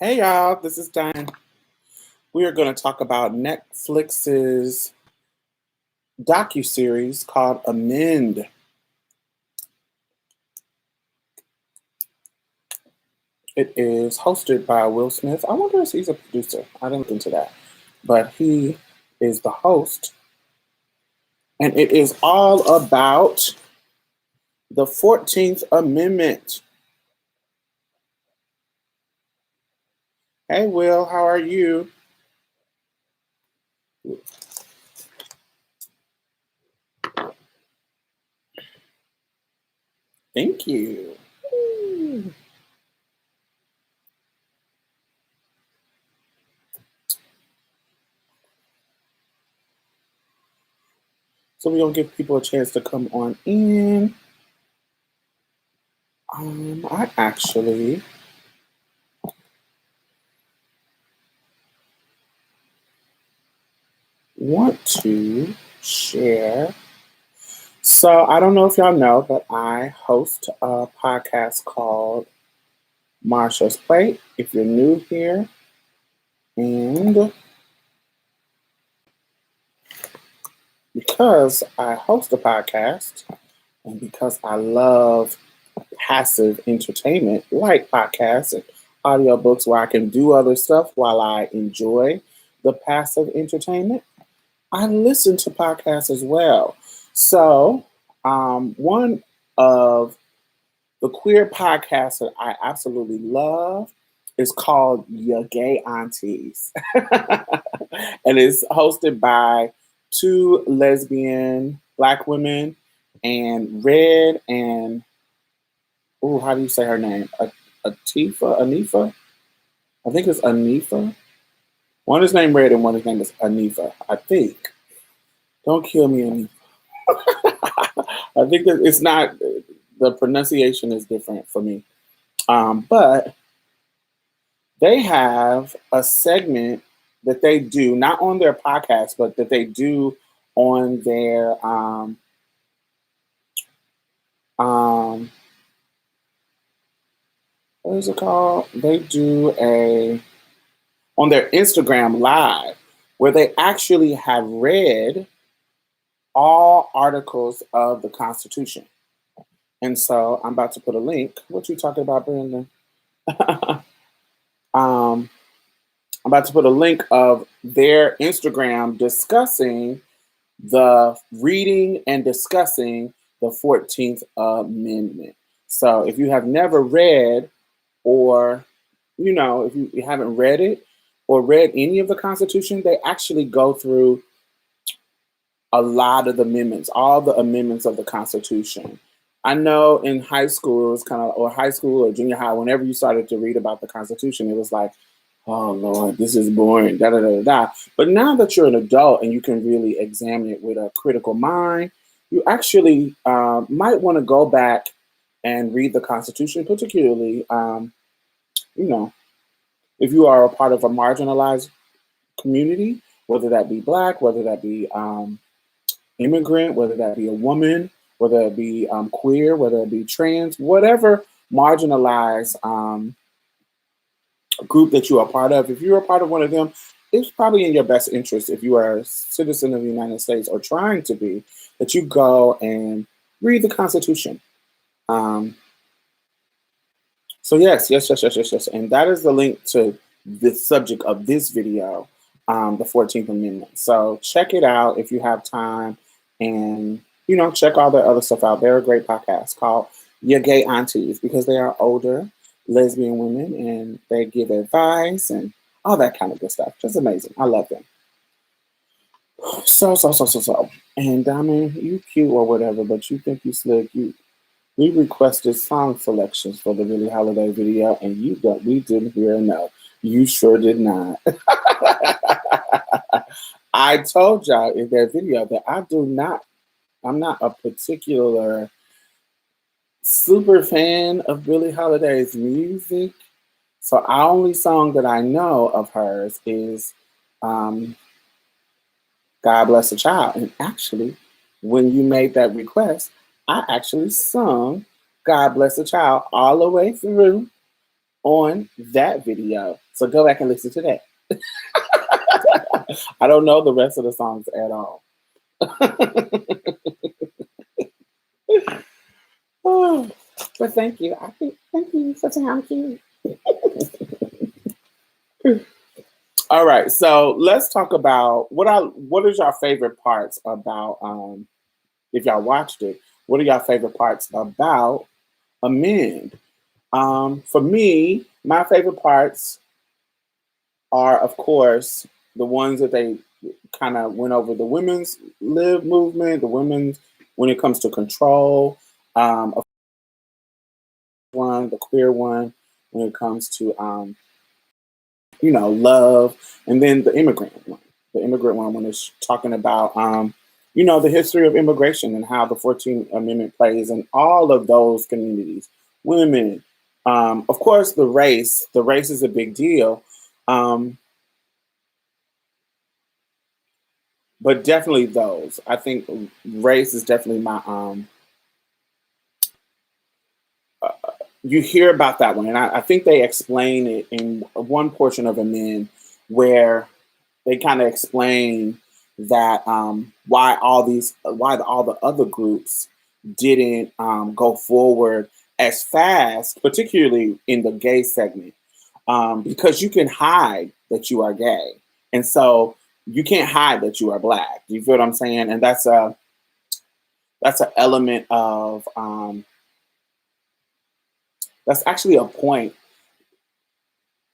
Hey y'all, this is Diane. We are going to talk about Netflix's docuseries called Amend. It is hosted by Will Smith. I wonder if he's a producer. I didn't look into that. But he is the host. And it is all about the 14th Amendment. Hey Will, how are you? Thank you. So we're going to give people a chance to come on in. I actually want to share. So I don't know if y'all know, but I host a podcast called Marsha's Plate. If you're new here, and because I host a podcast and because I love passive entertainment like podcasts and audiobooks where I can do other stuff while I enjoy the passive entertainment, I listen to podcasts as well. So one of the queer podcast that I absolutely love is called Your Gay Aunties. And it's hosted by two lesbian Black women and Red and, oh, how do you say her name? Anifa? I think it's Anifa. One is named Red and one is named Anifa, I think. Don't kill me, Anifa. I think that it's not, the pronunciation is different for me. But they have a segment that they do, not on their podcast, but that they do on their what is it called? They do on their Instagram live where they actually have read all articles of the Constitution. And so I'm about to put a link. What you talking about, Brandon? I'm about to put a link of their Instagram discussing the reading and discussing the 14th Amendment. So if you have never read, or, if you haven't read it or read any of the Constitution, they actually go through a lot of the amendments, all the amendments of the Constitution. I know in high school, it was kind of, or high school or junior high, whenever you started to read about the Constitution, it was like, oh Lord, this is boring, da da da da. But now that you're an adult and you can really examine it with a critical mind, you actually might want to go back and read the Constitution, particularly, if you are a part of a marginalized community, whether that be Black, whether that be immigrant, whether that be a woman, whether it be queer, whether it be trans, whatever marginalized group that you are part of, if you're a part of one of them, it's probably in your best interest, if you are a citizen of the United States or trying to be, that you go and read the Constitution. So yes. And that is the link to the subject of this video, the 14th Amendment. So check it out if you have time, and, check all their other stuff out. They're a great podcast called Your Gay Aunties, because they are older lesbian women and they give advice and all that kind of good stuff. Just amazing. I love them. So. And I mean, you cute or whatever, but you think you slick. We requested song selections for the Billie Holiday video, and we didn't hear enough. You sure did not. I told y'all in that video that I'm not a particular super fan of Billie Holiday's music. So our only song that I know of hers is God Bless the Child. And actually, when you made that request, I actually sung God Bless the Child all the way through on that video. So go back and listen to that. I don't know the rest of the songs at all. Oh, but thank you. Thank you for sounding. All right, so let's talk about what is your favorite parts about if y'all watched it, what are your favorite parts about Amend? For me, my favorite parts are, of course, the ones that they kind of went over the women's live movement, the women's when it comes to control, of one, the queer one, when it comes to love, and then the immigrant one. The immigrant one when it's talking about the history of immigration and how the 14th Amendment plays in all of those communities, women, of course, the race. The race is a big deal. Um, but definitely those. I think race is definitely my you hear about that one, and I think they explain it in one portion of Amen where they kind of explain that why all the other groups didn't go forward as fast, particularly in the gay segment, because you can hide that you are gay, and so you can't hide that you are black. You feel what I'm saying? And that's an element of that's actually a point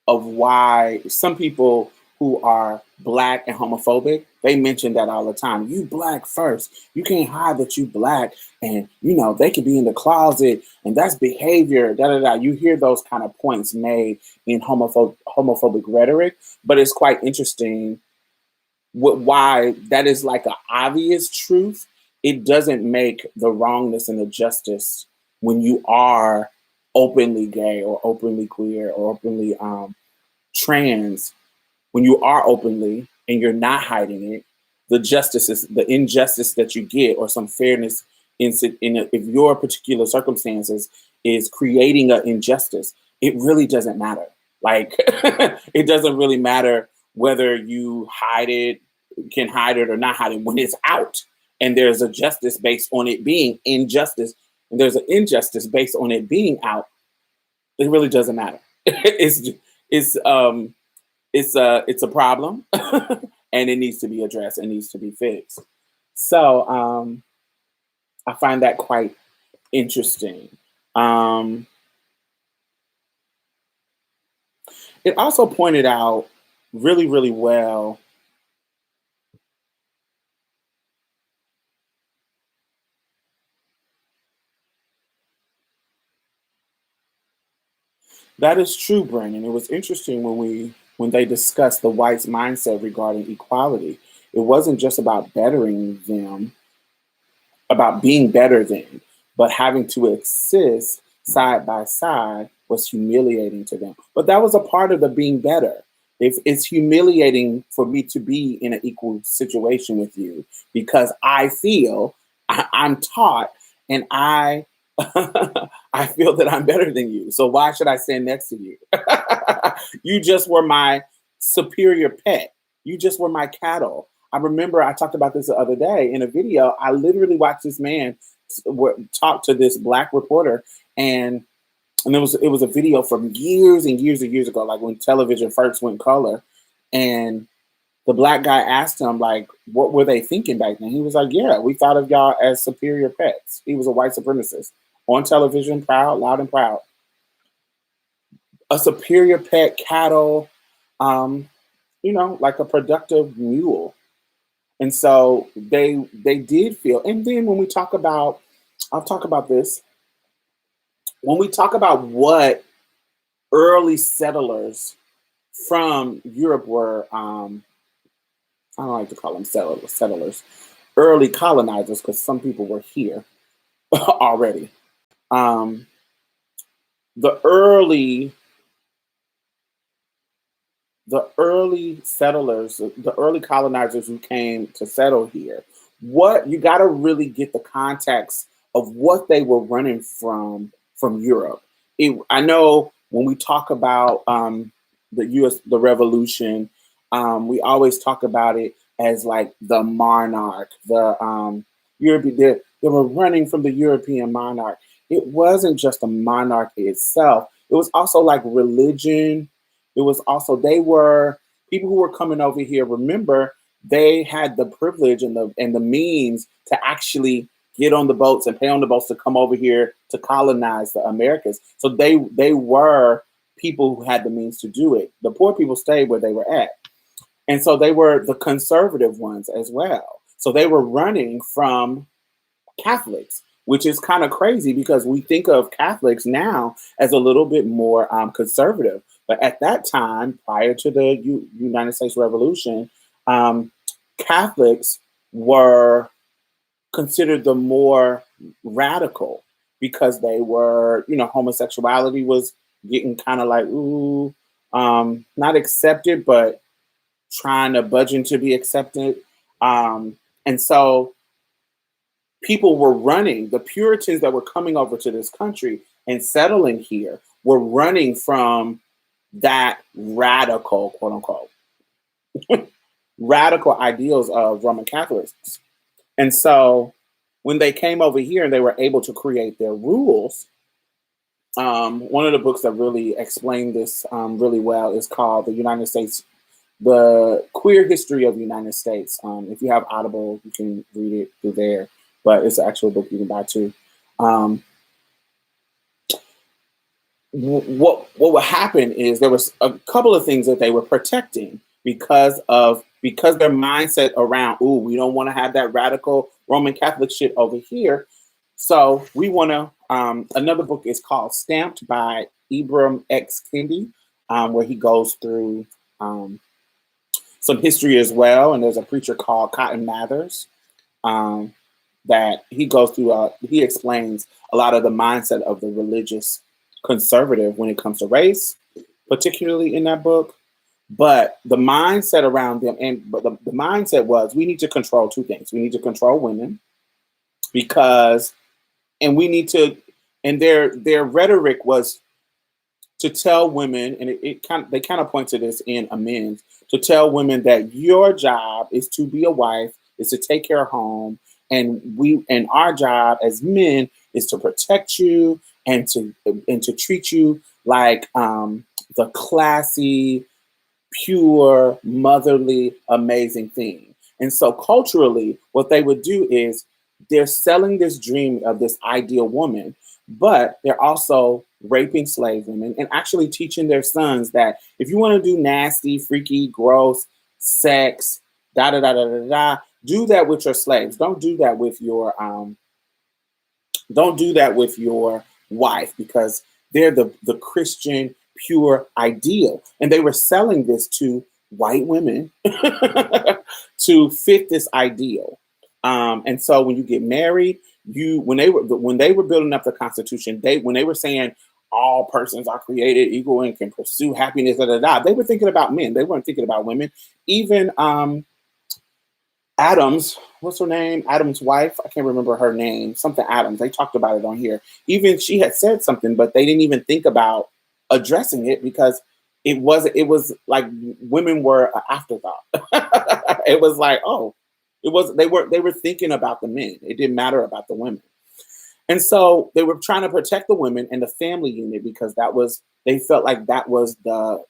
of why some people who are black and homophobic, they mention that all the time. You black first. You can't hide that you black. And, they could be in the closet and that's behavior, da da da. You hear those kind of points made in homophobic rhetoric, but it's quite interesting why that is like an obvious truth. It doesn't make the wrongness and the justice when you are openly gay or openly queer or openly trans, when you are openly and you're not hiding it, the injustice that you get, or some fairness if your particular circumstances is creating an injustice, it really doesn't matter. Like it doesn't really matter whether you can hide it or not hide it when it's out, and there's a justice based on it being injustice, and there's an injustice based on it being out. It really doesn't matter. It's it's a problem and it needs to be addressed. It needs to be fixed. So I find that quite interesting. Um, it also pointed out really, really well. That is true, Brandon. It was interesting when they discussed the whites' mindset regarding equality. It wasn't just about bettering them, about being better than, but having to exist side by side was humiliating to them. But that was a part of the being better. If it's humiliating for me to be in an equal situation with you because I feel I'm taught and I I feel that I'm better than you. So why should I stand next to you? You just were my superior pet. You just were my cattle. I remember I talked about this the other day in a video. I literally watched this man talk to this black reporter, and it was a video from years and years and years ago, like when television first went color, and the black guy asked him like, what were they thinking back then? He was like, yeah, we thought of y'all as superior pets. He was a white supremacist on television, proud, loud and proud. A superior pet, cattle, um, like a productive mule. And so they did feel. And then when we talk about, I'll talk about this. When we talk about what early settlers from Europe were, I don't like to call them settlers, early colonizers, because some people were here already. Um, the early settlers, the early colonizers who came to settle here, what you got to really get the context of what they were running from Europe. I know when we talk about the revolution. We always talk about it as like the monarch, the European. They were running from the European monarch. It wasn't just a monarchy itself. It was also like religion. It was also they were people who were coming over here. Remember, they had the privilege and the means to actually get on the boats and pay on the boats to come over here to colonize the Americas. So they were people who had the means to do it. The poor people stayed where they were at. And so they were the conservative ones as well. So they were running from Catholics, which is kind of crazy because we think of Catholics now as a little bit more conservative. But at that time, prior to the United States Revolution, Catholics were considered the more radical because they were, homosexuality was getting kind of like, ooh, not accepted, but trying to budge to be accepted. And so people were running, the Puritans that were coming over to this country and settling here were running from that radical, quote unquote, radical ideals of Roman Catholics. And so when they came over here and they were able to create their rules, one of the books that really explained this really well is called The Queer History of the United States. If you have Audible, you can read it through there, but it's an actual book you can buy too. What would happen is there was a couple of things that they were protecting because their mindset around, ooh, we don't want to have that radical Roman Catholic shit over here. So we want to, another book is called Stamped by Ibram X. Kendi, where he goes through some history as well. And there's a preacher called Cotton Mathers that he goes through, he explains a lot of the mindset of the religious conservative when it comes to race, particularly in that book. But the mindset around them, but the mindset was we need to control two things. We need to control women because, and we need to, and their rhetoric was to tell women, and they kind of point to this in Amends, to tell women that your job is to be a wife, is to take care of home, and our job as men is to protect you and to treat you like the classy, pure, motherly, amazing thing. And so culturally, what they would do is they're selling this dream of this ideal woman, but they're also raping slave women and actually teaching their sons that if you want to do nasty, freaky, gross sex, da da da da da da, do that with your slaves. Don't do that with your wife because they're the Christian pure ideal. And they were selling this to white women to fit this ideal. And so when you get married, when they were building up the Constitution, when they were saying all persons are created equal and can pursue happiness, da, da, da, they were thinking about men. They weren't thinking about women. Even Adams, what's her name? Adams' wife, I can't remember her name, something Adams. They talked about it on here. Even she had said something, but they didn't even think about addressing it because it was like women were an afterthought. It was like, they were thinking about the men. It didn't matter about the women. And so they were trying to protect the women and the family unit because they felt like that was the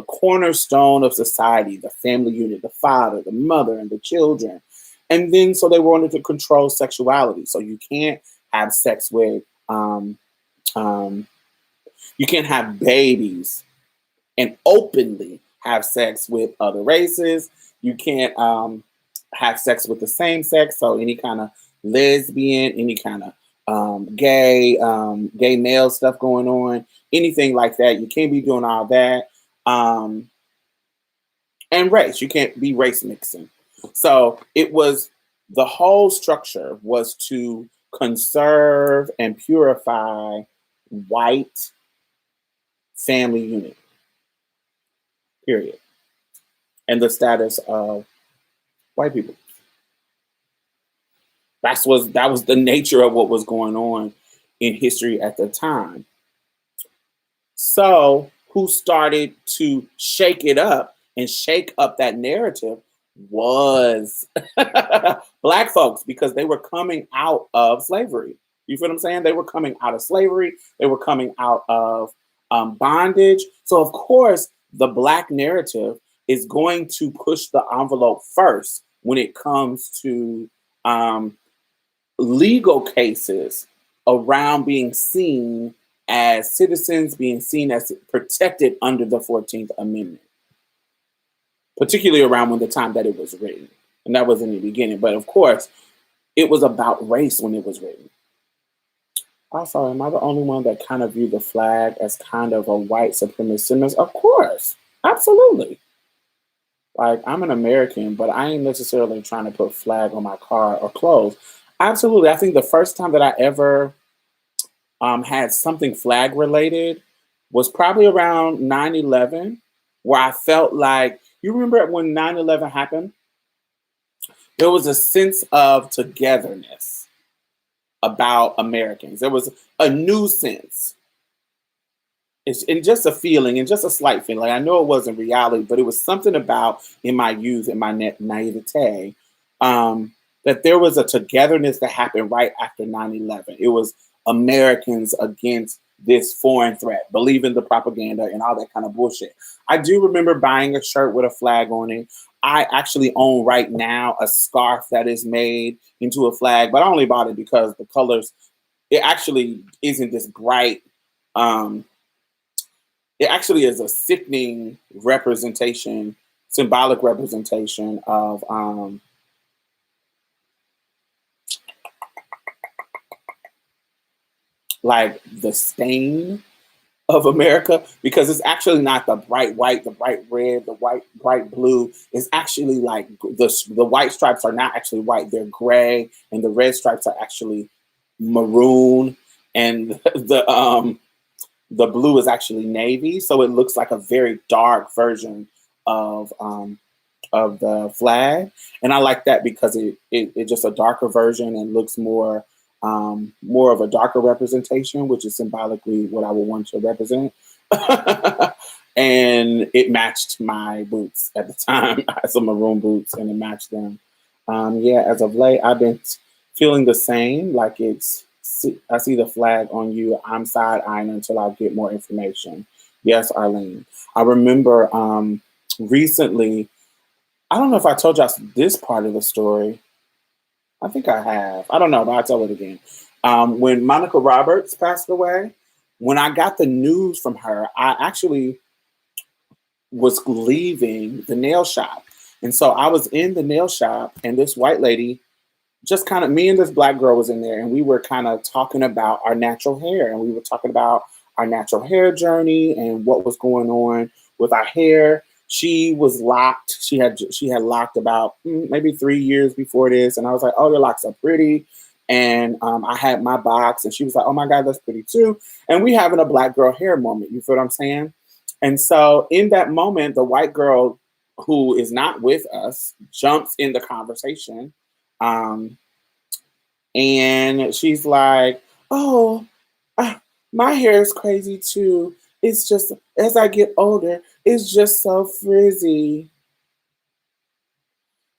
cornerstone of society, the family unit, the father, the mother, and the children. And then so they wanted to control sexuality. So you can't have sex with you can't have babies and openly have sex with other races. You can't have sex with the same sex. So any kind of lesbian, any kind of gay male stuff going on, anything like that. You can't be doing all that. And race, you can't be race mixing. So the whole structure was to conserve and purify white family unit, period. And the status of white people. That was the nature of what was going on in history at the time. So who started to shake it up and shake up that narrative was Black folks, because they were coming out of slavery. You feel what I'm saying? They were coming out of slavery. They were coming out of bondage. So, of course, the Black narrative is going to push the envelope first when it comes to um, legal cases around being seen as citizens, being seen as protected under the 14th Amendment, particularly around when the time that it was written. And that was in the beginning. But of course, it was about race when it was written. Also, am I the only one that kind of view the flag as kind of a white supremacist symbol? Of course, absolutely. Like, I'm an American, but I ain't necessarily trying to put flag on my car or clothes. Absolutely. I think the first time that I ever had something flag related was probably around 9/11, where I felt like, you remember when 9/11 happened? There was a sense of togetherness about Americans. There was a new sense. It's and just a feeling and just a slight feeling. Like, I know it wasn't reality, but it was something about in my youth, in my naivete, that there was a togetherness that happened right after 9/11. It was Americans against this foreign threat, believing the propaganda and all that kind of bullshit. I do remember buying a shirt with a flag on it. I actually own right now a scarf that is made into a flag, but I only bought it because the colors, it actually isn't this bright. Um, it actually is a sickening representation, symbolic representation of like the stain of America, because it's actually not the bright white, the bright red, the white bright blue. It's actually like the white stripes are not actually white; they're gray, and the red stripes are actually maroon, and the blue is actually navy. So it looks like a very dark version of the flag, and I like that because it just a darker version and looks more of a darker representation, which is symbolically what I would want to represent. And it matched my boots at the time. I had some maroon boots, and it matched them. Yeah, as of late, I've been feeling the same. Like I see the flag on you. I'm side eyeing until I get more information. Yes, Arlene. I remember recently. I don't know if I told y'all this part of the story. I think I have. I don't know, but I'll tell it again. When Monica Roberts passed away, when I got the news from her, I actually was leaving the nail shop. And so I was in the nail shop, and this white lady, just kind of, me and this Black girl was in there, and we were kind of talking about our natural hair. And we were talking about our natural hair journey and what was going on with our hair. She was locked. She had locked about maybe 3 years before this, and I was like, "Oh, your locks are pretty." And I had my box, and she was like, "Oh my God, that's pretty too." And we having a Black girl hair moment. You feel what I'm saying? And so in that moment, the white girl who is not with us jumps in the conversation, um, and she's like, "Oh, ah, my hair is crazy too. It's just as I get older, it's just so frizzy."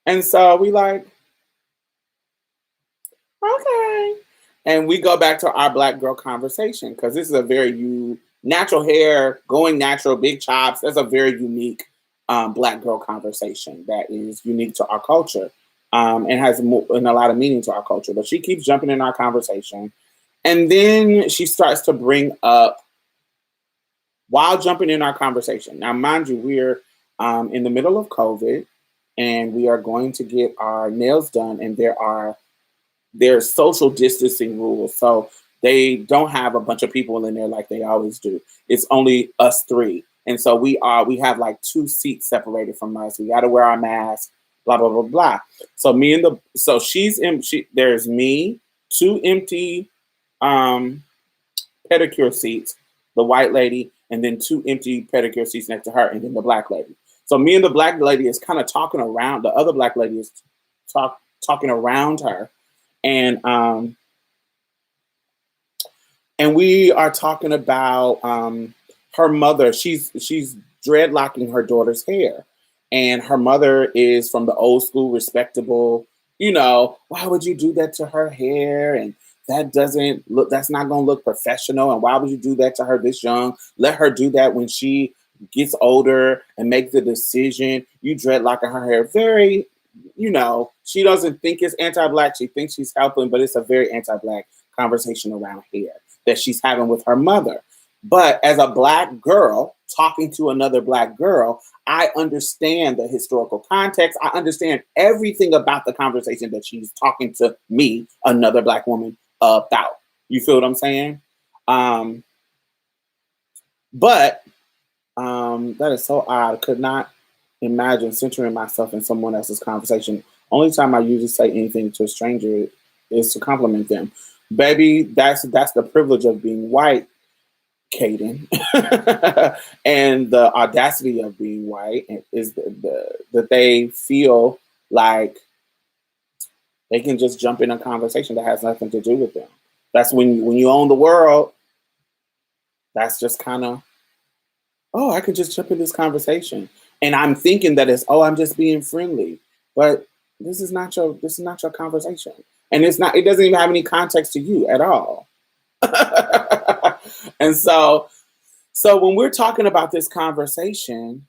And so we like, okay. And we go back to our Black girl conversation, because this is a very natural hair, going natural, big chops. That's a very unique Black girl conversation that is unique to our culture, and has and a lot of meaning to our culture. But she keeps jumping in our conversation. And then she starts to bring up, while jumping in our conversation. Now, mind you, we're in the middle of COVID, and we are going to get our nails done, and there's social distancing rules. So they don't have a bunch of people in there like they always do. It's only us three. And so we have like 2 seats separated from us. We got to wear our mask, blah, blah, blah, blah. So there's me, 2 empty pedicure seats, the white lady, and then 2 empty pedicure seats next to her, and then the Black lady. So me and the Black lady is kind of talking around. The other Black lady is talking around her, and we are talking about her mother, she's dreadlocking her daughter's hair. And her mother is from the old school, respectable, why would you do that to her hair? And that's not gonna look professional. And why would you do that to her this young? Let her do that when she gets older and make the decision. You dreadlocking her hair. Very, she doesn't think it's anti-black. She thinks she's helping, but it's a very anti-black conversation around hair that she's having with her mother. But as a black girl talking to another black girl, I understand the historical context. I understand everything about the conversation that she's talking to me, another black woman, about. You feel what I'm saying? But that is so odd. I could not imagine centering myself in someone else's conversation. Only time I usually say anything to a stranger is to compliment them. Baby, that's the privilege of being white, Caden. And the audacity of being white is that they feel like they can just jump in a conversation that has nothing to do with them. That's when you own the world. That's just kind of, oh, I could just jump in this conversation, and I'm thinking that it's, oh, I'm just being friendly, but this is not your conversation, and it's not. It doesn't even have any context to you at all. And so when we're talking about this conversation,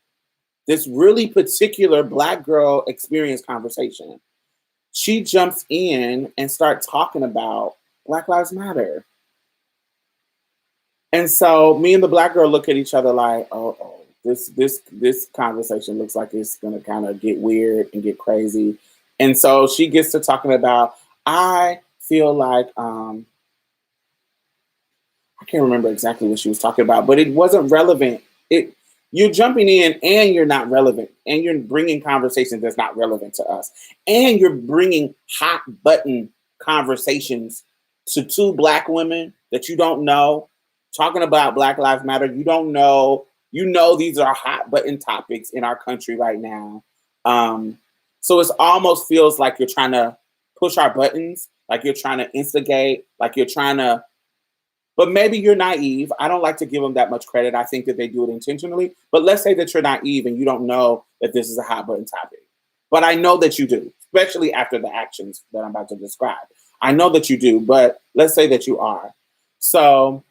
this really particular black girl experience conversation, she jumps in and starts talking about Black Lives Matter. And so me and the black girl look at each other like, oh, this conversation looks like it's gonna kind of get weird and get crazy. And so she gets to talking about, I feel like I can't remember exactly what she was talking about, but it wasn't relevant. You're jumping in and you're not relevant, and you're bringing conversations that's not relevant to us, and you're bringing hot button conversations to two black women that you don't know, talking about Black Lives Matter. You don't know, these are hot button topics in our country right now. So it almost feels like you're trying to push our buttons, like you're trying to instigate, like you're trying to. But maybe you're naive. I don't like to give them that much credit. I think that they do it intentionally. But let's say that you're naive and you don't know that this is a hot button topic. But I know that you do, especially after the actions that I'm about to describe. I know that you do, but let's say that you are. So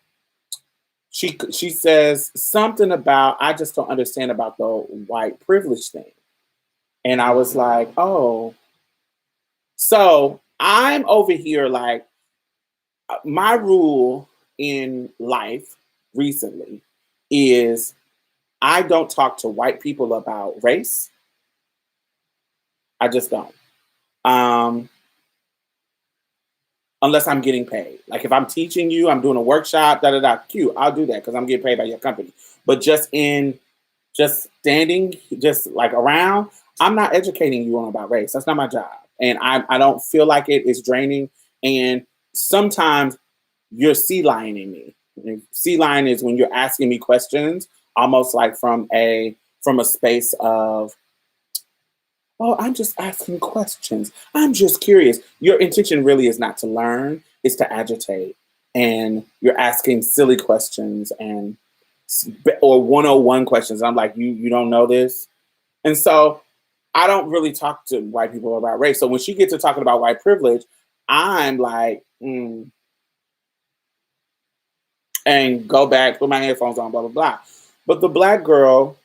she says something about, I just don't understand about the white privilege thing. And I was like, oh. So I'm over here like, my rule in life recently is I don't talk to white people about race. I just don't. Unless I'm getting paid. Like if I'm teaching you, I'm doing a workshop, cute, I'll do that because I'm getting paid by your company. But just standing, just like around, I'm not educating you on about race. That's not my job. And I don't feel like it is draining. And sometimes you're sea lioning me. Sea lion is when you're asking me questions, almost like from a space of, oh, I'm just asking questions. I'm just curious. Your intention really is not to learn, it's to agitate. And you're asking silly questions or 101 questions. I'm like, you don't know this? And so I don't really talk to white people about race. So when she gets to talking about white privilege, I'm like, and go back, put my headphones on, blah, blah, blah. But the black girl,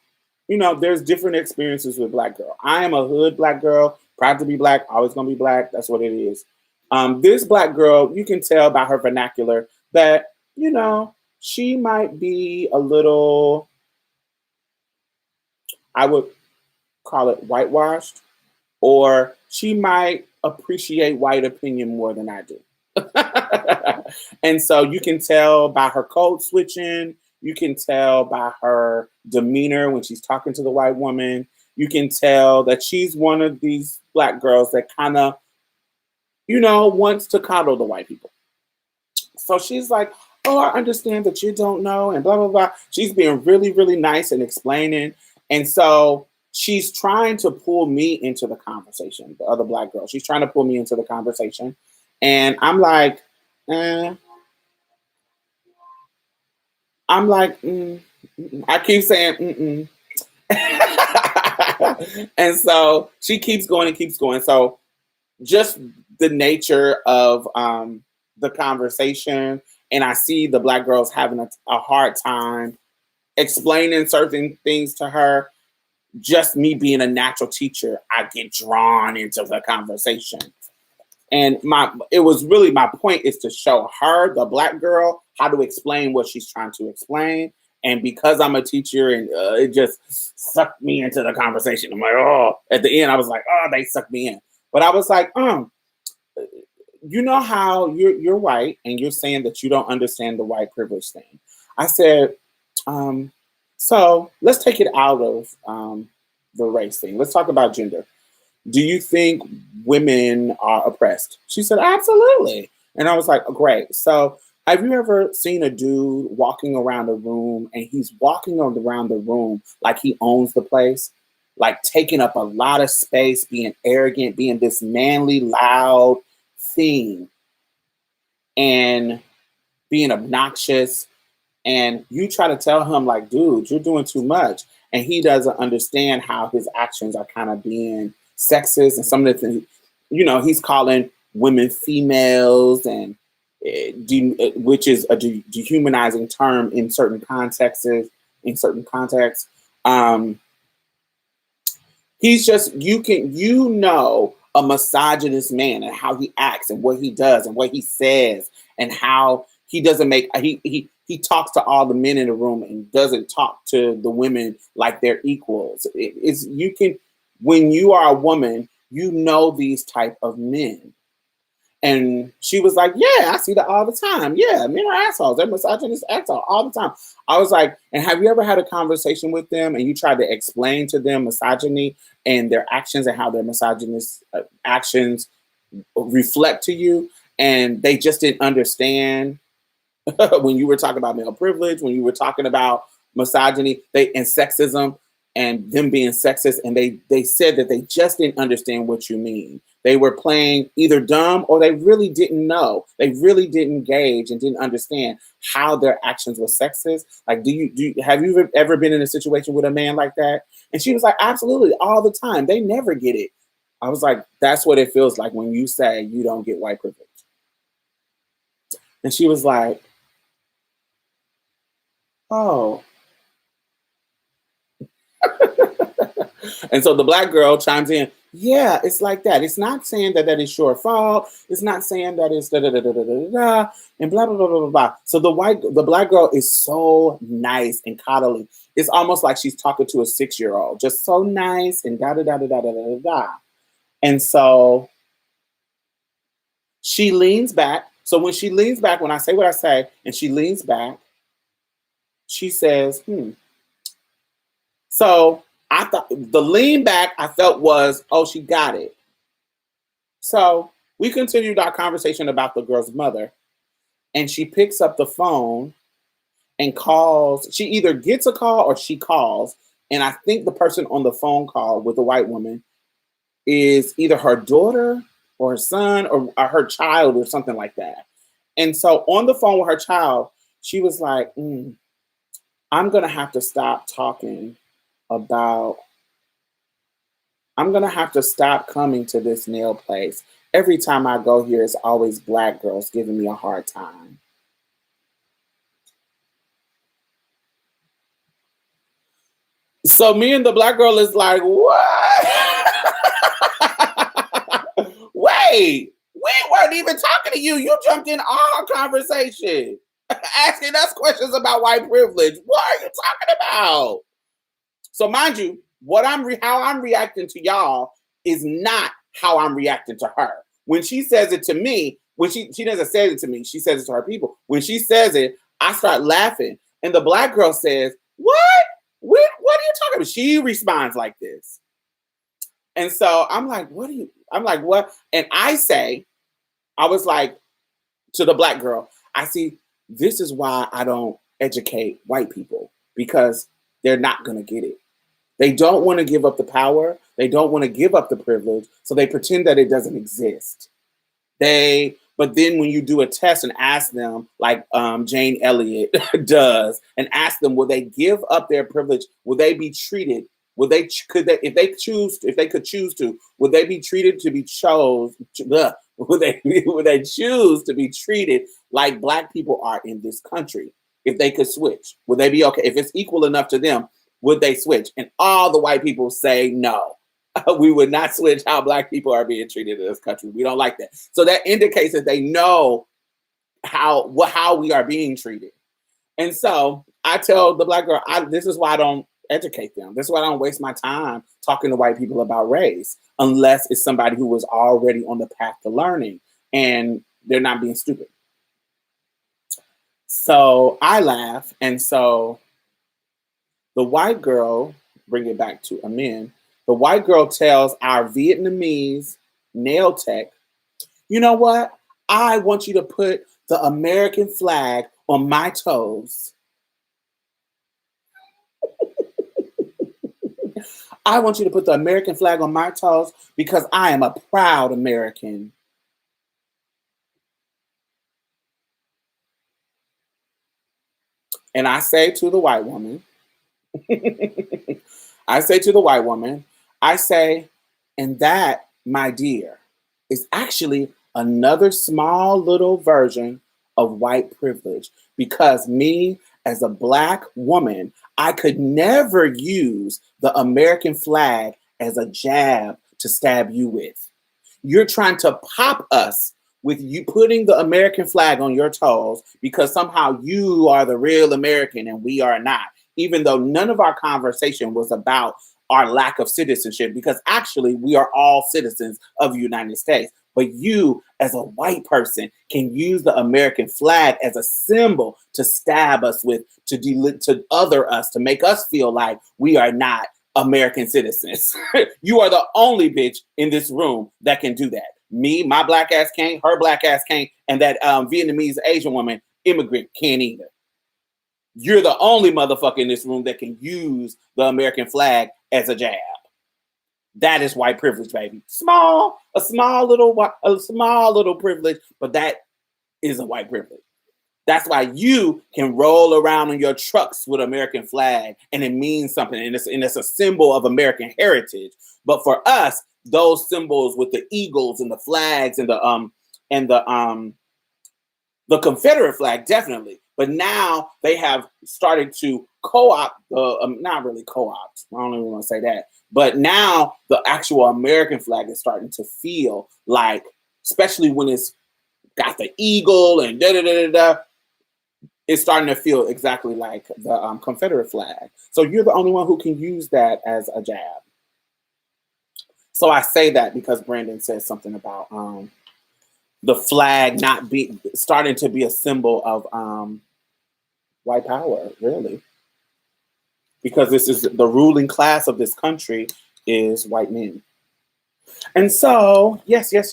there's different experiences with black girl. I am a hood black girl, proud to be black, always gonna be black. That's what it is. This black girl, you can tell by her vernacular that, she might be a little, I would call it whitewashed, or she might appreciate white opinion more than I do. And so you can tell by her code switching, you can tell by her demeanor when she's talking to the white woman, you can tell that she's one of these black girls that kind of, wants to coddle the white people. So she's like, oh, I understand that you don't know, and blah, blah, blah. She's being really, really nice and explaining. And so she's trying to pull me into the conversation, the other black girl. She's trying to pull me into the conversation. And I'm like, I keep saying, mm-mm. And so she keeps going and keeps going. So just the nature of the conversation, and I see the black girls having a hard time explaining certain things to her. Just me being a natural teacher, I get drawn into the conversation. And it was really my point is to show her, the black girl, how to explain what she's trying to explain. And because I'm a teacher, and it just sucked me into the conversation. I'm like, oh, at the end, I was like, oh, they sucked me in. But I was like, you know how you're white and you're saying that you don't understand the white privilege thing. I said, um, so let's take it out of the race thing. Let's talk about gender. Do you think women are oppressed? She said, absolutely. And I was like, oh, great. So have you ever seen a dude walking around a room and he's walking around the room like he owns the place, like taking up a lot of space, being arrogant, being this manly, loud thing, and being obnoxious? And you try to tell him, like, dude, you're doing too much. And he doesn't understand how his actions are kind of being sexist. And some of the things, he's calling women females, and which is a dehumanizing term in certain contexts. Um, He's just, a misogynist man and how he acts and what he does and what he says and how he doesn't make, he talks to all the men in the room and doesn't talk to the women like they're equals. When you are a woman, these type of men. And she was like, yeah, I see that all the time. Yeah, men are assholes. They're misogynist assholes all the time. I was like, and have you ever had a conversation with them and you tried to explain to them misogyny and their actions and how their misogynist actions reflect to you? And they just didn't understand when you were talking about male privilege, when you were talking about misogyny and sexism and them being sexist. And they said that they just didn't understand what you mean. They were playing either dumb or they really didn't know. They really didn't engage and didn't understand how their actions were sexist. Like, have you ever been in a situation with a man like that? And she was like, absolutely, all the time. They never get it. I was like, that's what it feels like when you say you don't get white privilege. And she was like, oh. And so the black girl chimes in, yeah, it's like that. It's not saying that is your fault. It's not saying that it's da da da da da da da and blah blah blah blah blah. So the black girl is so nice and coddly. It's almost like she's talking to a 6-year-old, just so nice and da da da da da da da da. And so she leans back. So when she leans back, when I say what I say, and she leans back, she says, So I thought the lean back I felt was, oh, she got it. So we continued our conversation about the girl's mother, and she picks up the phone and calls. She either gets a call or she calls. And I think the person on the phone call with the white woman is either her daughter or her son or her child or something like that. And so on the phone with her child, she was like, I'm going to have to stop talking about, I'm going to have to stop coming to this nail place. Every time I go here, it's always black girls giving me a hard time. So me and the black girl is like, what? Wait, we weren't even talking to you. You jumped in our conversation, asking us questions about white privilege. What are you talking about? So mind you, how I'm reacting to y'all is not how I'm reacting to her. When she says it to me, when she doesn't say it to me, she says it to her people. When she says it, I start laughing. And the black girl says, what? What are you talking about? She responds like this. And so I'm like, what? And I was like, to the black girl, I see, this is why I don't educate white people, because they're not going to get it. They don't want to give up the power. They don't want to give up the privilege. So they pretend that it doesn't exist. They But then when you do a test and ask them, like Jane Elliott does, and ask them, will they give up their privilege? Will they be treated? Could they, if they could choose to, would they be treated to be would they choose to be treated like Black people are in this country? If they could switch, would they be okay? If it's equal enough to them, would they switch? And all the white people say no. We would not switch how Black people are being treated in this country. We don't like that. So that indicates that they know how we are being treated. And so I tell the Black girl, this is why I don't educate them. This is why I don't waste my time talking to white people about race, unless it's somebody who was already on the path to learning and they're not being stupid. So I laugh. And so the white girl, bring it back to Amin, the white girl tells our Vietnamese nail tech, you know what? I want you to put the American flag on my toes. I want you to put the American flag on my toes because I am a proud American. And I say to the white woman, I say, and that, my dear, is actually another small little version of white privilege, because me as a Black woman, I could never use the American flag as a jab to stab you with. You're trying to pop us with you putting the American flag on your toes because somehow you are the real American and we are not, even though none of our conversation was about our lack of citizenship, because actually we are all citizens of the United States. But you, as a white person, can use the American flag as a symbol to stab us with, to other us, to make us feel like we are not American citizens. You are the only bitch in this room that can do that. Me, my Black ass can't, her Black ass can't, and that Vietnamese Asian woman, immigrant, can't either. You're the only motherfucker in this room that can use the American flag as a jab. That is white privilege, baby. A small little privilege, but that is a white privilege. That's why you can roll around in your trucks with American flag and it means something, and it's a symbol of American heritage. But for us, those symbols with the eagles and the flags and the Confederate flag, definitely. But now they have started to co-opt not really co-opt. I don't even want to say that. But now the actual American flag is starting to feel like, especially when it's got the eagle and da-da-da-da-da, it's starting to feel exactly like the Confederate flag. So you're the only one who can use that as a jab. So I say that because Brandon said something about the flag starting to be a symbol of white power, really. Because this is the ruling class of this country is white men. And so, yes. So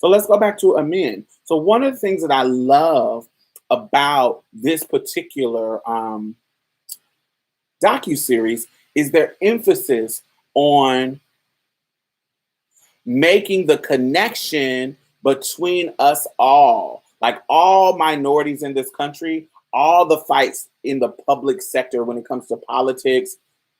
let's go back to Amin. So one of the things that I love about this particular docuseries is their emphasis on making the connection between us all, like all minorities in this country, all the fights in the public sector when it comes to politics,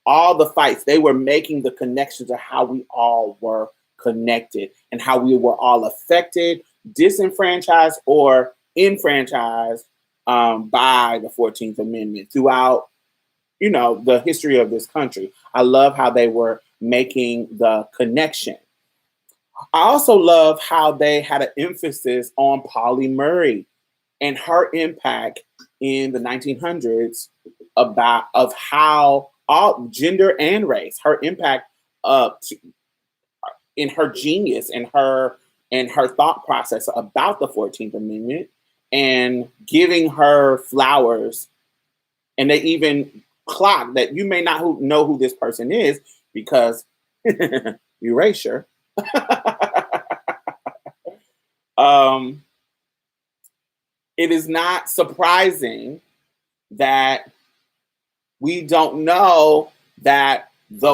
all the fights, they were making the connection to how we all were connected and how we were all affected, disenfranchised, or enfranchised by the 14th Amendment throughout, the history of this country. I love how they were making the connection. I also love how they had an emphasis on Pauli Murray and her impact in the 1900s of how all gender and race, her impact in her genius and her thought process about the 14th Amendment and giving her flowers. And they even clock that you may not know who this person is because erasure. It is not surprising that we don't know that the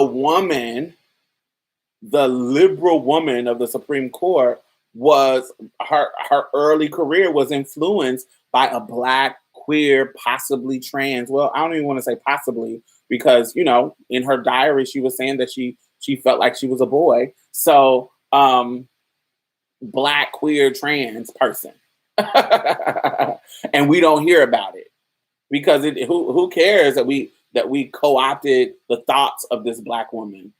liberal woman of the Supreme Court was her early career was influenced by a black queer, possibly trans. Well, I don't even want to say possibly because in her diary she was saying that she felt like she was a boy. So black queer trans person, and we don't hear about it because who cares that we co-opted the thoughts of this black woman?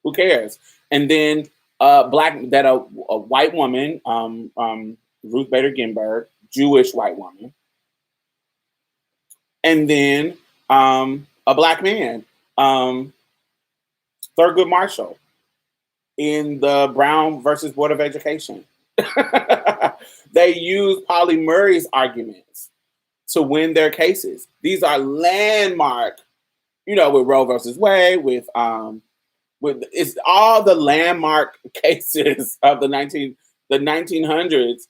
Who cares? And then a white woman, Ruth Bader Ginsburg, Jewish white woman, and then a black man, Thurgood Marshall, in the Brown versus Board of Education. They use Polly Murray's arguments to win their cases. These are landmark, with Roe versus Wade, with it's all the landmark cases of the 1900s.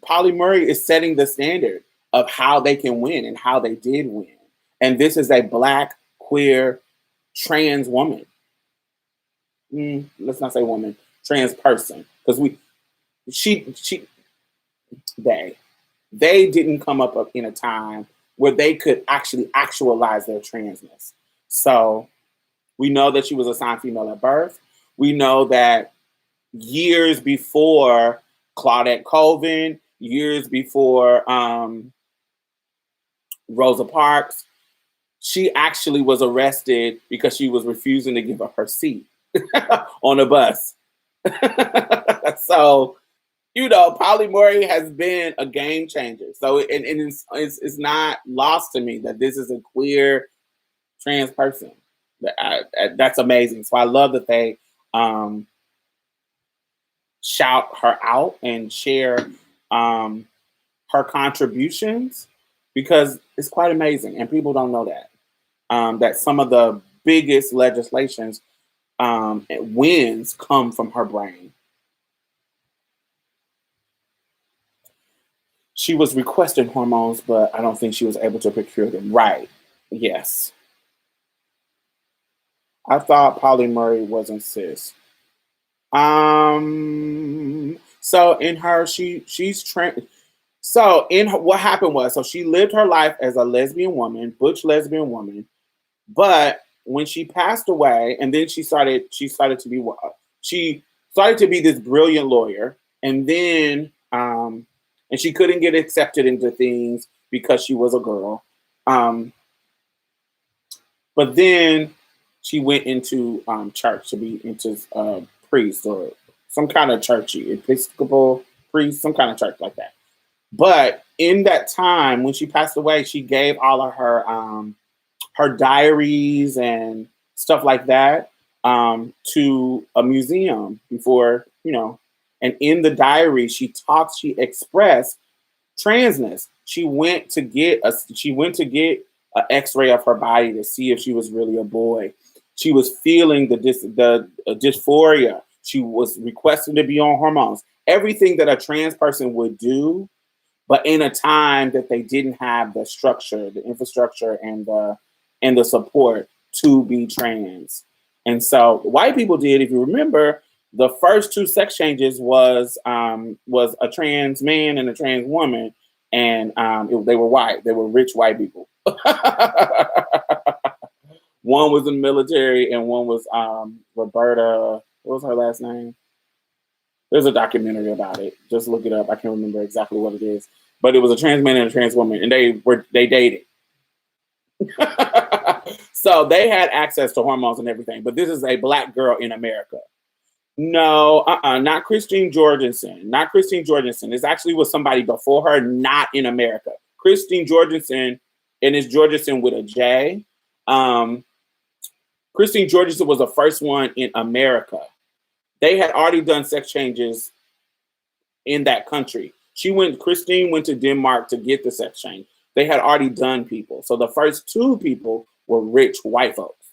Polly Murray is setting the standard of how they can win and how they did win. And this is a black, queer, trans woman. Let's not say woman, trans person, because they didn't come up in a time where they could actually actualize their transness. So we know that she was assigned female at birth. We know that years before Claudette Colvin, years before Rosa Parks, she actually was arrested because she was refusing to give up her seat on a bus. So, Polly Murray has been a game changer. So, and it's not lost to me that this is a queer trans person. That's amazing. So I love that they shout her out and share her contributions, because it's quite amazing, and people don't know that that some of the biggest legislations wins come from her brain. She was requesting hormones, but I don't think she was able to procure them. Right? Yes. I thought Polly Murray wasn't cis. So in her, she's trans. So what happened was, so she lived her life as a lesbian woman, butch lesbian woman, but when she passed away, and then she started to be this brilliant lawyer, and then and she couldn't get accepted into things because she was a girl, but then she went into church to be into priest or some kind of churchy Episcopal priest, some kind of church like that. But in that time, when she passed away, she gave all of her diaries and stuff like that to a museum before, and in the diary, she expressed transness. She went to get an X-ray of her body to see if she was really a boy. She was feeling the dysphoria. She was requesting to be on hormones. Everything that a trans person would do, but in a time that they didn't have the structure, the infrastructure, and the support to be trans. And so white people did, if you remember, the first two sex changes was a trans man and a trans woman, and they were white. They were rich white people. One was in the military, and one was Roberta. What was her last name? There's a documentary about it. Just look it up. I can't remember exactly what it is, but it was a trans man and a trans woman, and they dated. So they had access to hormones and everything. But this is a black girl in America. No, not Christine Jorgensen. Not Christine Jorgensen. This actually was somebody before her, not in America. Christine Jorgensen, and it's Jorgensen with a J. Christine Jorgensen was the first one in America. They had already done sex changes in that country. Christine went to Denmark to get the sex change. They had already done people. So the first two people were rich white folks.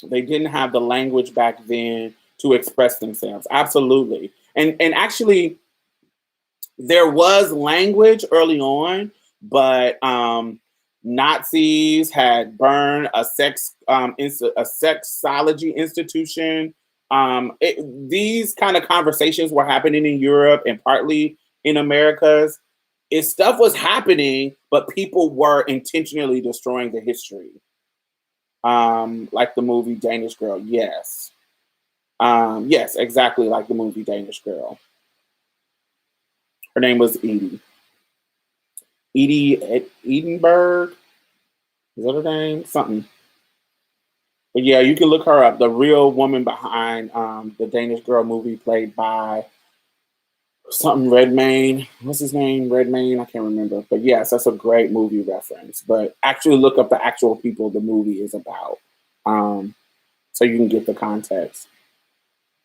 They didn't have the language back then to express themselves. Absolutely. And actually, there was language early on, but Nazis had burned a sexology institution. These kind of conversations were happening in Europe and partly in Americas. If stuff was happening, but people were intentionally destroying the history. Like the movie Danish Girl. Yes. Yes, exactly like the movie Danish Girl. Her name was Edie. Edie Edinburgh. Is that her name? Something. But yeah, you can look her up. The real woman behind the Danish Girl movie, played by something Redmayne. What's his name? Redmayne? I can't remember. But yes, that's a great movie reference. But actually look up the actual people the movie is about. So you can get the context.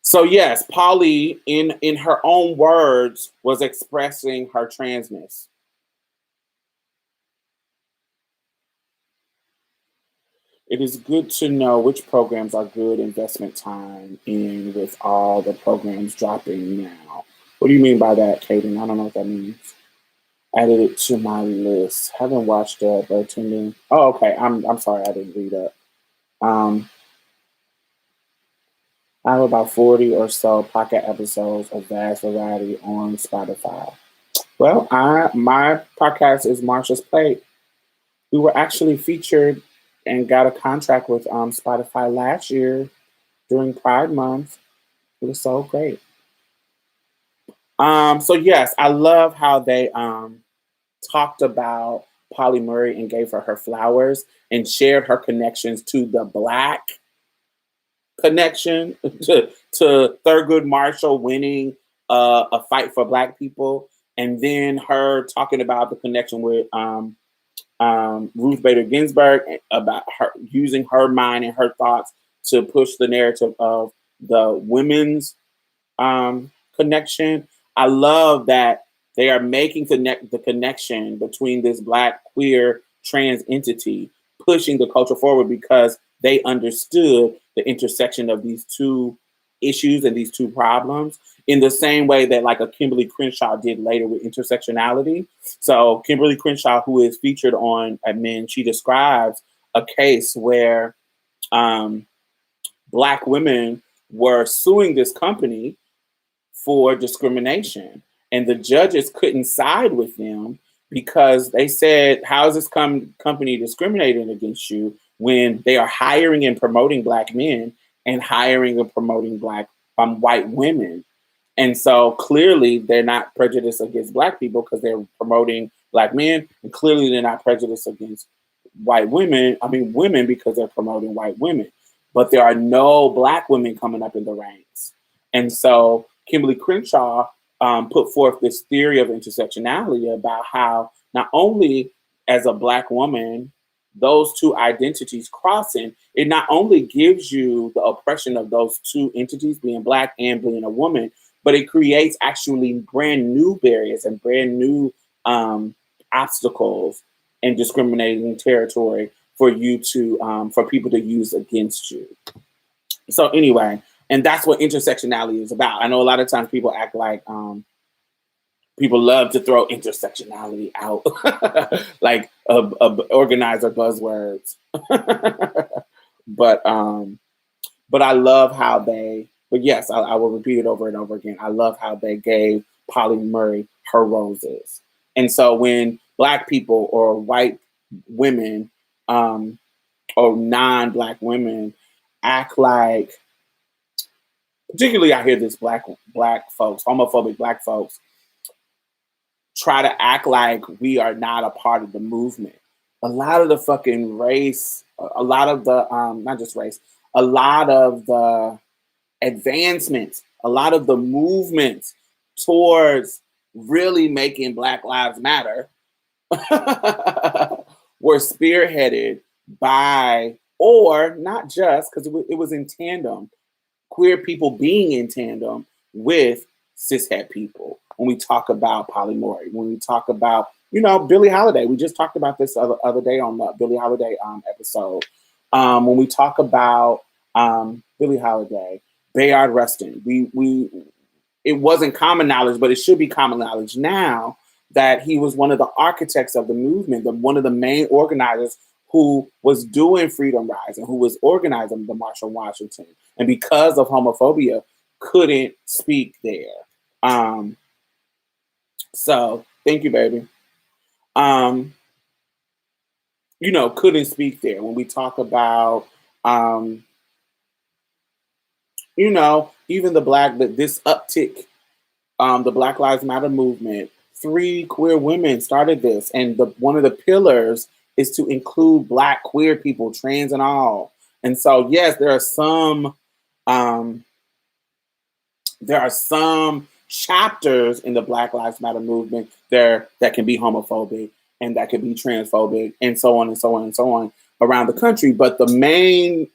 So yes, Polly, in her own words, was expressing her transness. It is good to know which programs are good investment time in with all the programs dropping now. What do you mean by that, Kaden? I don't know what that means. Added it to my list. Haven't watched it, but attending. Oh, okay. I'm sorry, I didn't read up. Um, I have about 40 or so pocket episodes of vast variety on Spotify. Well, I my podcast is Marsha's Plate. We were actually featured and got a contract with Spotify last year during Pride Month. It was so great. So yes, I love how they talked about Polly Murray and gave her flowers and shared her connections to the Black connection to Thurgood Marshall winning a fight for Black people, and then her talking about the connection with Ruth Bader Ginsburg about her using her mind and her thoughts to push the narrative of the women's connection. I love that they are making the connection between this Black queer trans entity, pushing the culture forward because they understood the intersection of these two issues and these two problems in the same way that like a Kimberly Crenshaw did later with intersectionality. So Kimberly Crenshaw, who is featured on at Men, she describes a case where um, Black women were suing this company for discrimination. And the judges couldn't side with them because they said, how is this company discriminating against you when they are hiring and promoting Black men and hiring and promoting white women? And so clearly they're not prejudiced against Black people because they're promoting Black men. And clearly they're not prejudiced against women because they're promoting white women. But there are no Black women coming up in the ranks. And so Kimberly Crenshaw put forth this theory of intersectionality about how not only as a Black woman, those two identities crossing, it not only gives you the oppression of those two entities, being Black and being a woman, but it creates actually brand new barriers and brand new obstacles and discriminating territory for you to for people to use against you. So anyway, and that's what intersectionality is about. I know a lot of times people act like people love to throw intersectionality out like organizer buzzwords. but I love how but yes, I will repeat it over and over again. I love how they gave Polly Murray her roses. And so when Black people or white women or non-Black women act like, particularly I hear this black folks, homophobic Black folks, try to act like we are not a part of the movement. A lot of the fucking race, a lot of the not just race, a lot of the advancements, a lot of the movements towards really making Black Lives Matter were spearheaded by, or not just, because it was in tandem, queer people being in tandem with cishet people. When we talk about Polly Murray, when we talk about, Billie Holiday, we just talked about this other day on the Billie Holiday episode. When we talk about Billie Holiday, Bayard Rustin, it wasn't common knowledge, but it should be common knowledge now that he was one of the architects of the movement, one of the main organizers who was doing Freedom Rising, who was organizing the March on Washington, and because of homophobia, couldn't speak there. So thank you, baby. Couldn't speak there when we talk about, even this uptick, the Black Lives Matter movement. 3 queer women started this, and one of the pillars is to include Black queer people, trans and all. And so, yes, there are some chapters in the Black Lives Matter movement there that can be homophobic and that can be transphobic and so on and so on and so on around the country. But one of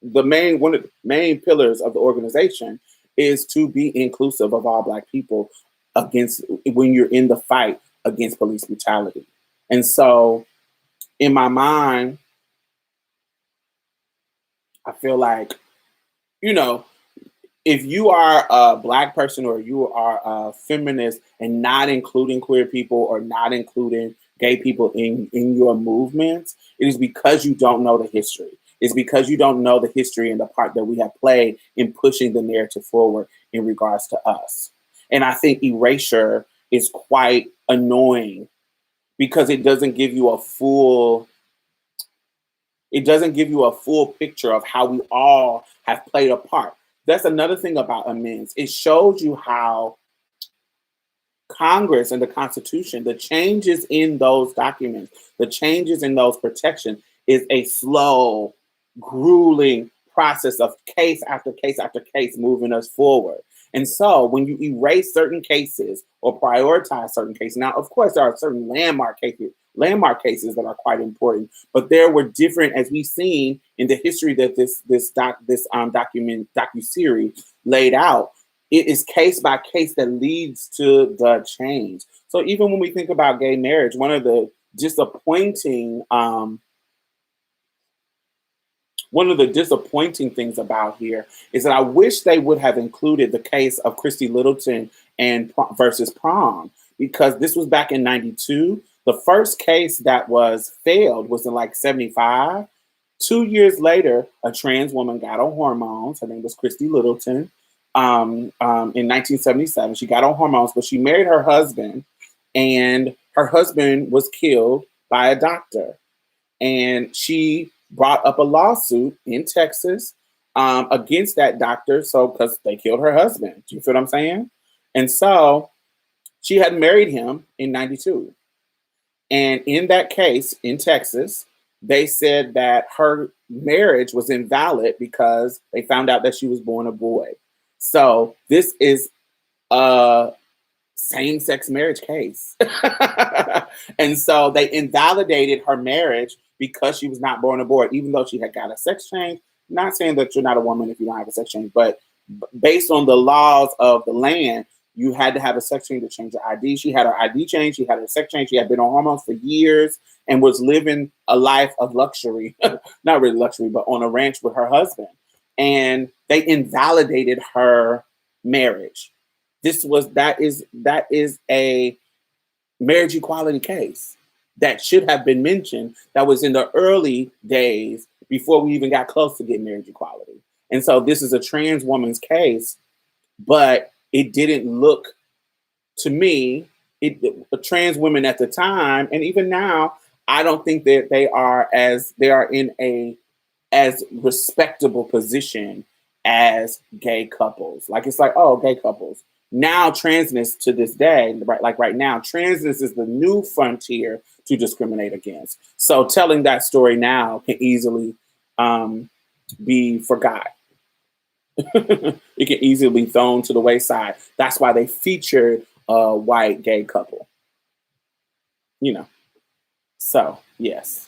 the main pillars of the organization is to be inclusive of all Black people when you're in the fight against police brutality. And so in my mind, I feel like, if you are a Black person or you are a feminist and not including queer people or not including gay people in your movements, it is because you don't know the history. It's because you don't know the history and the part that we have played in pushing the narrative forward in regards to us. And I think erasure is quite annoying because it doesn't give you a full picture of how we all have played a part. That's another thing about amends. It shows you how Congress and the Constitution, the changes in those documents, the changes in those protections is a slow, grueling process of case after case after case moving us forward. And so when you erase certain cases or prioritize certain cases, now, of course, there are certain landmark cases that are quite important, but there were different, as we've seen in the history that this docu-series laid out. It is case by case that leads to the change. So even when we think about gay marriage, one of the disappointing things about here is that I wish they would have included the case of Christy Littleton and versus Prom, because this was back in 92. The first case that was failed was in like 75. 2 years later, a trans woman got on hormones. Her name was Christy Littleton. In 1977, she got on hormones, but she married her husband, and her husband was killed by a doctor. And she brought up a lawsuit in Texas against that doctor, because they killed her husband. Do you feel what I'm saying? And so she had married him in 92. And in that case in Texas, they said that her marriage was invalid because they found out that she was born a boy. So this is a same-sex marriage case. And so they invalidated her marriage because she was not born a boy, even though she had got a sex change. Not saying that you're not a woman if you don't have a sex change, but based on the laws of the land, you had to have a sex change to change your ID. She had her ID change. She had her sex change. She had been on hormones for years and was living a life of luxury. Not really luxury, but on a ranch with her husband. And they invalidated her marriage. That is a marriage equality case that should have been mentioned. That was in the early days before we even got close to getting marriage equality. And so this is a trans woman's case, but it didn't look to me, trans women at the time, and even now, I don't think that they are in a as respectable position as gay couples. Like, it's like, oh, gay couples. Now transness to this day, right now, transness is the new frontier to discriminate against. So telling that story now can easily be forgot. It can easily be thrown to the wayside. That's why they featured a white gay couple. So yes.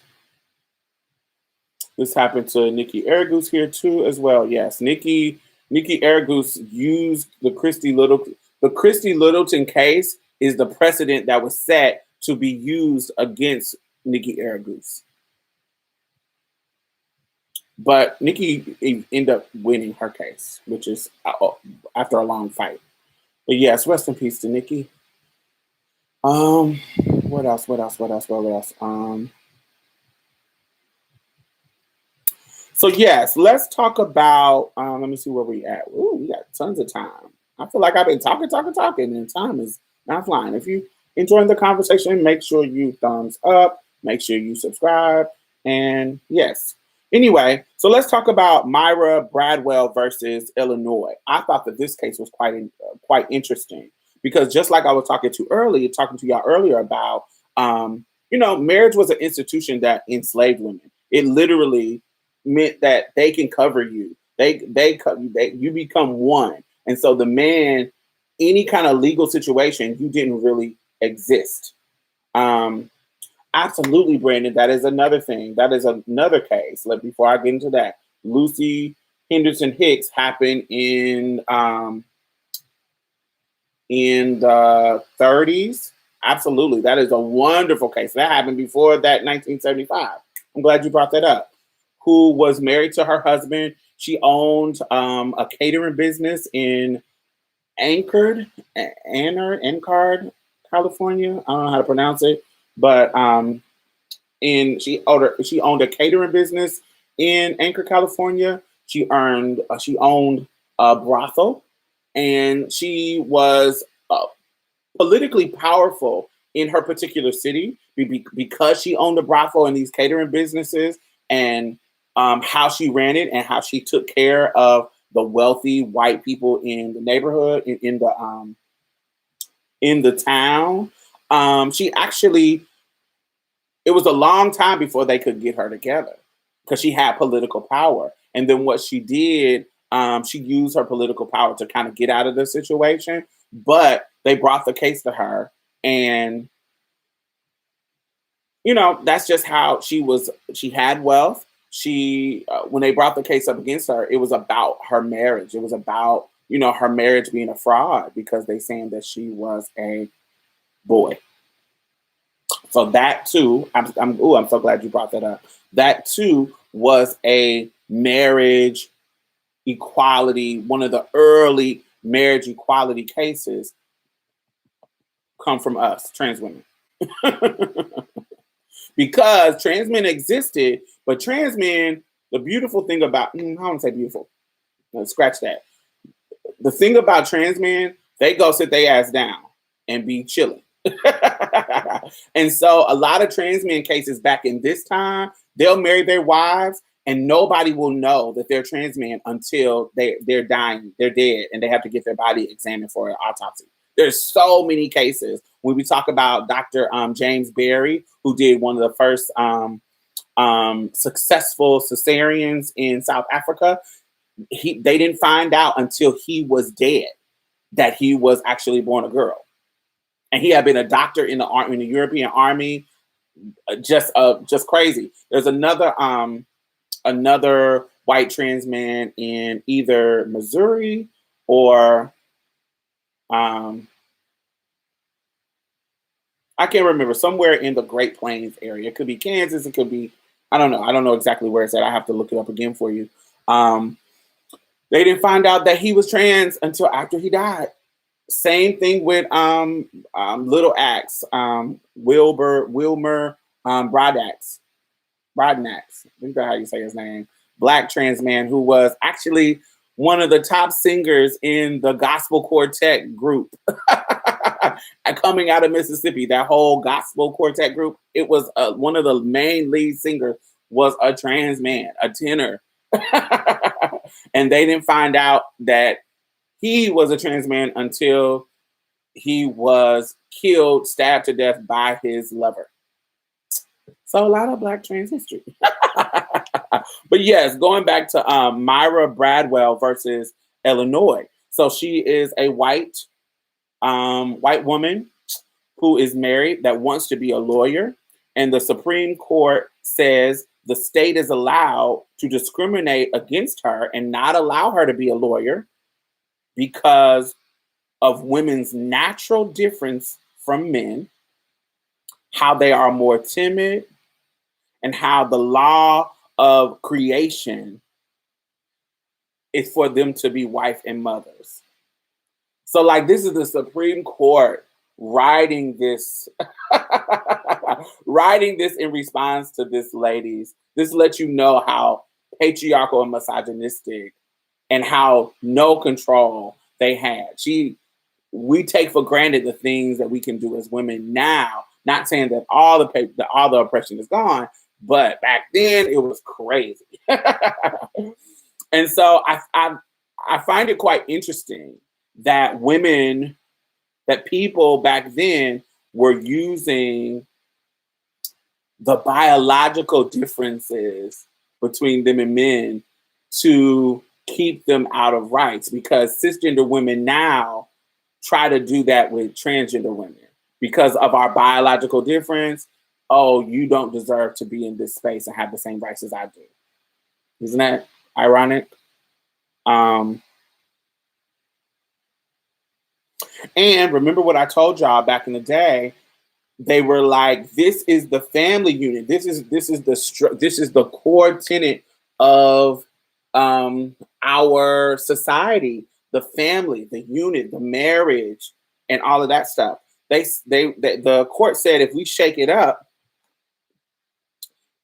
This happened to Nikki Aragoose here too, as well. Yes, Nikki Aragoose used the Christy Littleton case is the precedent that was set to be used against Nikki Aragoose. But Nikki ended up winning her case, which is after a long fight. But yes, rest in peace to Nikki. What else? What else? What else? What else? So yes, let's talk about. Let me see where we at. Ooh, we got tons of time. I feel like I've been talking, talking, talking, and time is not flying. If you enjoying the conversation, make sure you thumbs up. Make sure you subscribe, and yes. Anyway, so let's talk about Myra Bradwell versus Illinois. I thought that this case was quite interesting because just like I was talking to y'all earlier about, marriage was an institution that enslaved women. It literally meant that they can cover you. You become one. And so the man, any kind of legal situation, you didn't really exist. Um, Absolutely, Brandon. That is another thing. That is another case. Before I get into that, Lucy Henderson Hicks happened in the 30s. Absolutely, that is a wonderful case. That happened before that 1975. I'm glad you brought that up. Who was married to her husband? She owned a catering business in Ancard, California. I don't know how to pronounce it, but she owned a catering business in Anchor, California. She owned a brothel, and she was politically powerful in her particular city because she owned a brothel and these catering businesses, and how she ran it and how she took care of the wealthy white people in the neighborhood in the town. She actually It was a long time before they could get her together because she had political power. And then what she did, she used her political power to kind of get out of the situation. But they brought the case to her, and that's just how she was. She had wealth. When they brought the case up against her, it was about her marriage. It was about her marriage being a fraud because they saying that she was a boy. So that too, I'm so glad you brought that up. That too was a marriage equality, one of the early marriage equality cases come from us, trans women. Because trans men existed, but trans men, the beautiful thing about, I don't want to say beautiful, scratch that. The thing about trans men, they go sit their ass down and be chilling. And so a lot of trans men cases back in this time, they'll marry their wives and nobody will know that they're trans men until they're dying, they're dead, and they have to get their body examined for an autopsy. There's so many cases. When we talk about Dr. James Berry, who did one of the first successful cesareans in South Africa, they didn't find out until he was dead that he was actually born a girl. And he had been a doctor in the European army, just crazy. There's another white trans man in either Missouri or I can't remember, somewhere in the Great Plains area. It could be Kansas. It could be, I don't know. I don't know exactly where it's at. I have to look it up again for you. They didn't find out that he was trans until after he died. Same thing with Little Axe, Wilmer Broadax. I think that's how you say his name. Black trans man who was actually one of the top singers in the gospel quartet group coming out of Mississippi. That whole gospel quartet group, it was one of the main lead singers was a trans man, a tenor. And they didn't find out that he was a trans man until he was killed, stabbed to death by his lover. So a lot of Black trans history. But yes, going back to Myra Bradwell versus Illinois. So she is a white woman who is married that wants to be a lawyer. And the Supreme Court says the state is allowed to discriminate against her and not allow her to be a lawyer because of women's natural difference from men, how they are more timid, and how the law of creation is for them to be wife and mothers. So, like, this is the Supreme Court writing this writing this in response to this ladies. This lets you know how patriarchal and misogynistic and how no control they had. We take for granted the things that we can do as women now. Not saying that all the oppression is gone, but back then it was crazy. And so I find it quite interesting that people back then were using the biological differences between them and men to keep them out of rights, because cisgender women now try to do that with transgender women because of our biological difference. Oh, you don't deserve to be in this space and have the same rights as I do. Isn't that ironic? And remember what I told y'all back in the day. They were like, "This is the family unit. This is the core tenet of our society: the family, the unit, the marriage, and all of that stuff." The court said if we shake it up,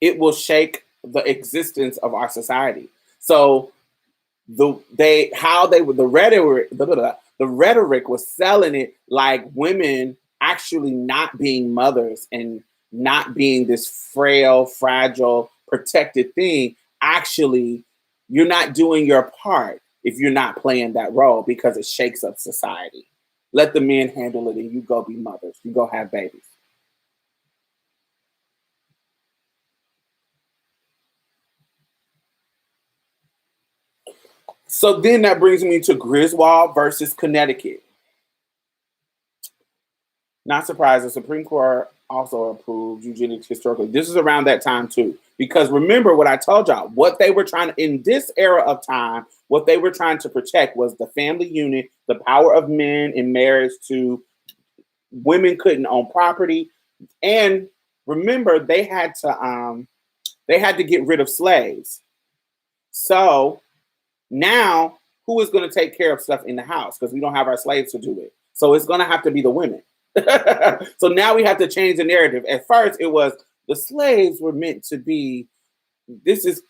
it will shake the existence of our society. So the rhetoric was selling it like women actually not being mothers and not being this frail, fragile, protected thing. Actually, you're not doing your part if you're not playing that role, because it shakes up society. Let the men handle it and you go be mothers. You go have babies. So then that brings me to Griswold versus Connecticut. Not surprised, the Supreme Court also approved eugenics historically. This is around that time too. Because remember what I told y'all, what they were trying to, in this era of time, what they were trying to protect was the family unit, the power of men in marriage to women couldn't own property. And remember, they had to get rid of slaves. So now who is going to take care of stuff in the house? Because we don't have our slaves to do it. So it's going to have to be the women. So now we have to change the narrative. At first, it was the slaves were meant to be. This is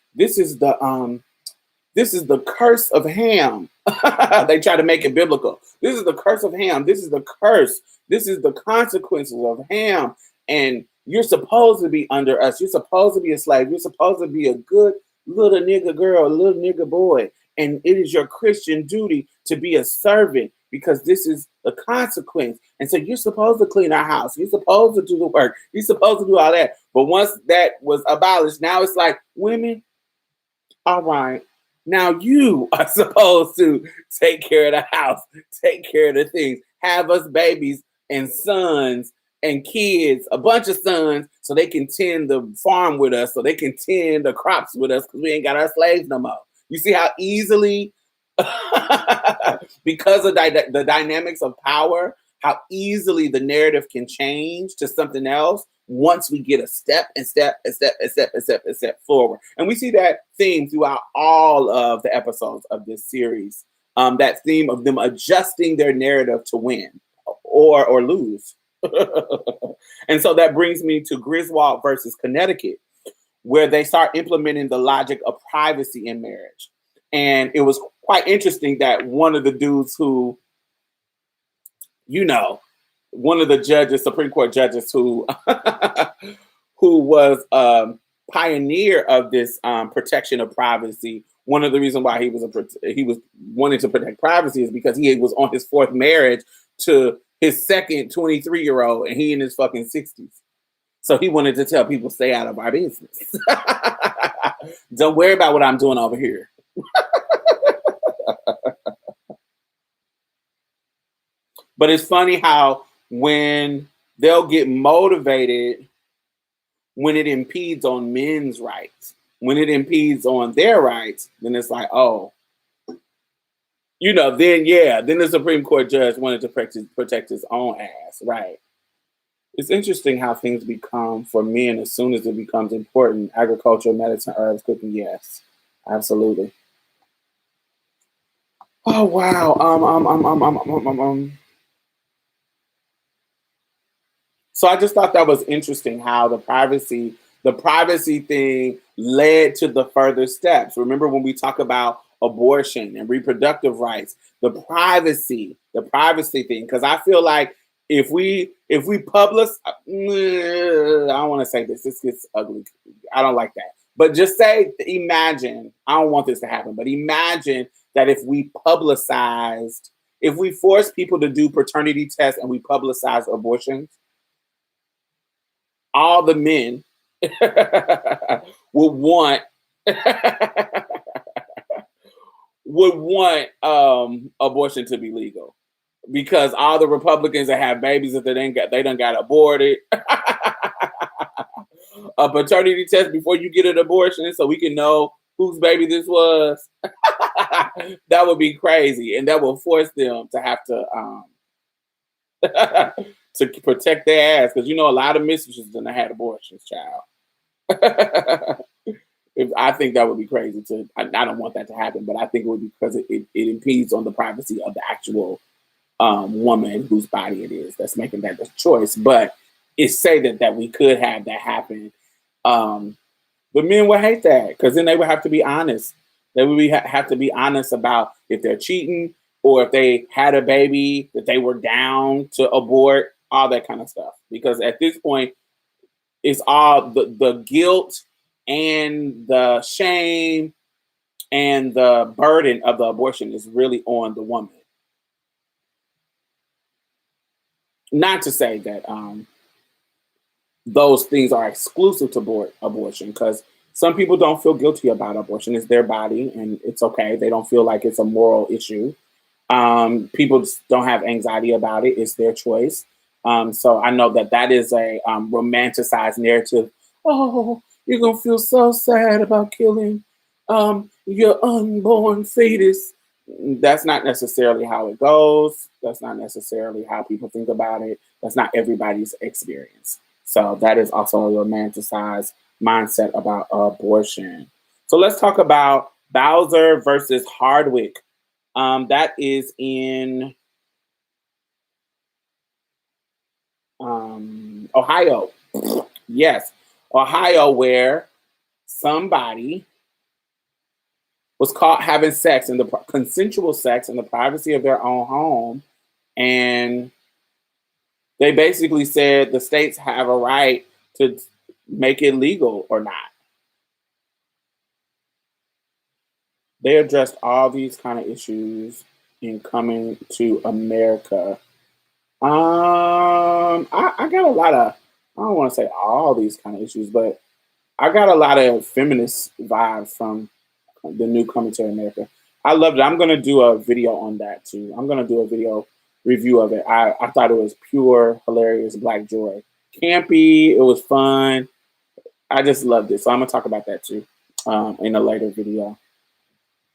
the curse of Ham. They try to make it biblical. This is the curse of Ham. This is the curse. This is the consequences of Ham. And you're supposed to be under us. You're supposed to be a slave. You're supposed to be a good little nigga girl, a little nigga boy. And it is your Christian duty to be a servant, because this is the consequence. And so you're supposed to clean our house. You're supposed to do the work. You're supposed to do all that. But once that was abolished, now it's like, women, all right, now you are supposed to take care of the house, take care of the things, have us babies and sons and kids, a bunch of sons, so they can tend the farm with us, so they can tend the crops with us, because we ain't got our slaves no more. You see how easily, because of the dynamics of power, how easily the narrative can change to something else once we get a step forward. And we see that theme throughout all of the episodes of this series. That theme of them adjusting their narrative to win or lose. And so that brings me to Griswold versus Connecticut, where they start implementing the logic of privacy in marriage. And it was quite interesting that one of the dudes who, one of the judges, Supreme Court judges who who was pioneer of this protection of privacy. One of the reasons why he was wanting to protect privacy is because he was on his fourth marriage to his second 23-year-old, and he in his fucking 60s. So he wanted to tell people, stay out of our business. Don't worry about what I'm doing over here. But it's funny how when they'll get motivated when it impedes on men's rights, when it impedes on their rights, then it's like, oh, then the Supreme Court judge wanted to protect his own ass, right? It's interesting how things become for men as soon as it becomes important. Agriculture, medicine, herbs, cooking, yes, absolutely. Oh wow. So I just thought that was interesting how the privacy thing led to the further steps. Remember when we talk about abortion and reproductive rights, the privacy thing. Because I feel like if we publish, I don't want to say this. This gets ugly. I don't like that. But just say, imagine. I don't want this to happen, but imagine that if we force people to do paternity tests and we publicize abortions, all the men would want would want abortion to be legal because all the Republicans that have babies that they done got aborted. A paternity test before you get an abortion so we can know whose baby this was. That would be crazy, and that will force them to have to protect their ass because you know a lot of mistresses done had abortions, child. I think that would be crazy to. I don't want that to happen, but I think it would be because it impedes on the privacy of the actual woman whose body it is that's making that choice. But it's say that we could have that happen. Um, the men would hate that because then they would have to be honest. They would have to be honest about if they're cheating or if they had a baby that they were down to abort, all that kind of stuff. Because at this point, it's all the guilt and the shame and the burden of the abortion is really on the woman. Not to say that those things are exclusive to abortion because some people don't feel guilty about abortion. It's their body and it's okay. They don't feel like it's a moral issue. People just don't have anxiety about it. It's their choice. So I know that is a romanticized narrative. Oh, you're going to feel so sad about killing your unborn fetus. That's not necessarily how it goes. That's not necessarily how people think about it. That's not everybody's experience. So that is also a romanticized mindset about abortion. So let's talk about Bowser versus Hardwick. That is in Ohio. Yes, Ohio, where somebody was caught having consensual sex in the privacy of their own home, and they basically said the states have a right to make it legal or not. They addressed all these kind of issues in Coming to America. I got a lot of, I don't want to say all these kind of issues, but I got a lot of feminist vibes from the new Coming to America. I loved it. I'm going to do a video on that too. I'm going to do a video review of it. I thought it was pure, hilarious black joy. Campy, it was fun. I just loved it. So I'm going to talk about that too in a later video.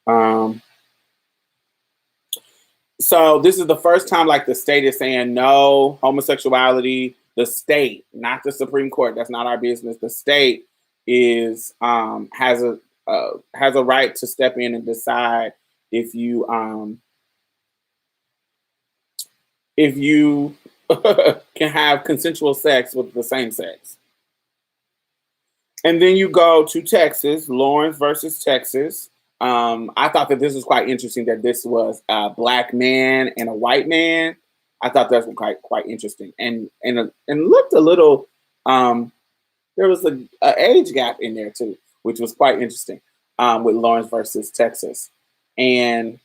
Um, So this is the first time like the state is saying no homosexuality. The state, not the Supreme Court. That's not our business. The state is has a right to step in and decide if you can have consensual sex with the same sex. And then you go to Texas, Lawrence versus Texas. I thought that this was quite interesting that this was a black man and a white man. I thought that was quite interesting, and looked a little. There was a age gap in there too, which was quite interesting with Lawrence versus Texas. And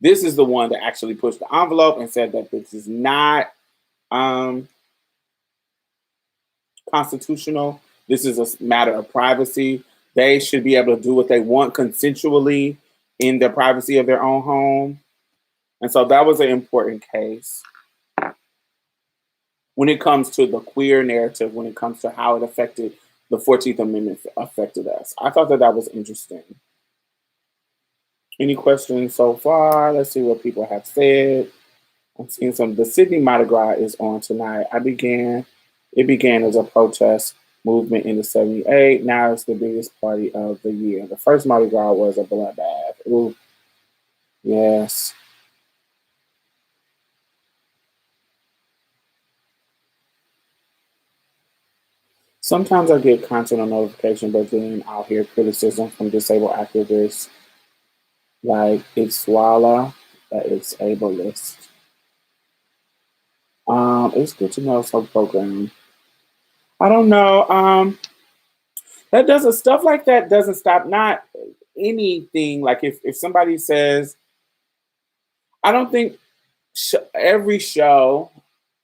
this is the one that actually pushed the envelope and said that this is not um, constitutional. This is a matter of privacy. They should be able to do what they want consensually in the privacy of their own home. And so that was an important case when it comes to the queer narrative, when it comes to how it affected the 14th Amendment affected us. I thought that was interesting. Any questions so far? Let's see what people have said. I'm seeing some. The Sydney Mardi Gras is on tonight. It began as a protest movement in the 78. Now it's the biggest party of the year. The first Mardi Gras was a bloodbath. Ooh, yes. Sometimes I get content on notification, but then I'll hear criticism from disabled activists like it's swallow that it's ableist. It's good to know some program. I don't know. That doesn't stuff like that doesn't stop not anything. Like if somebody says, I don't think every show.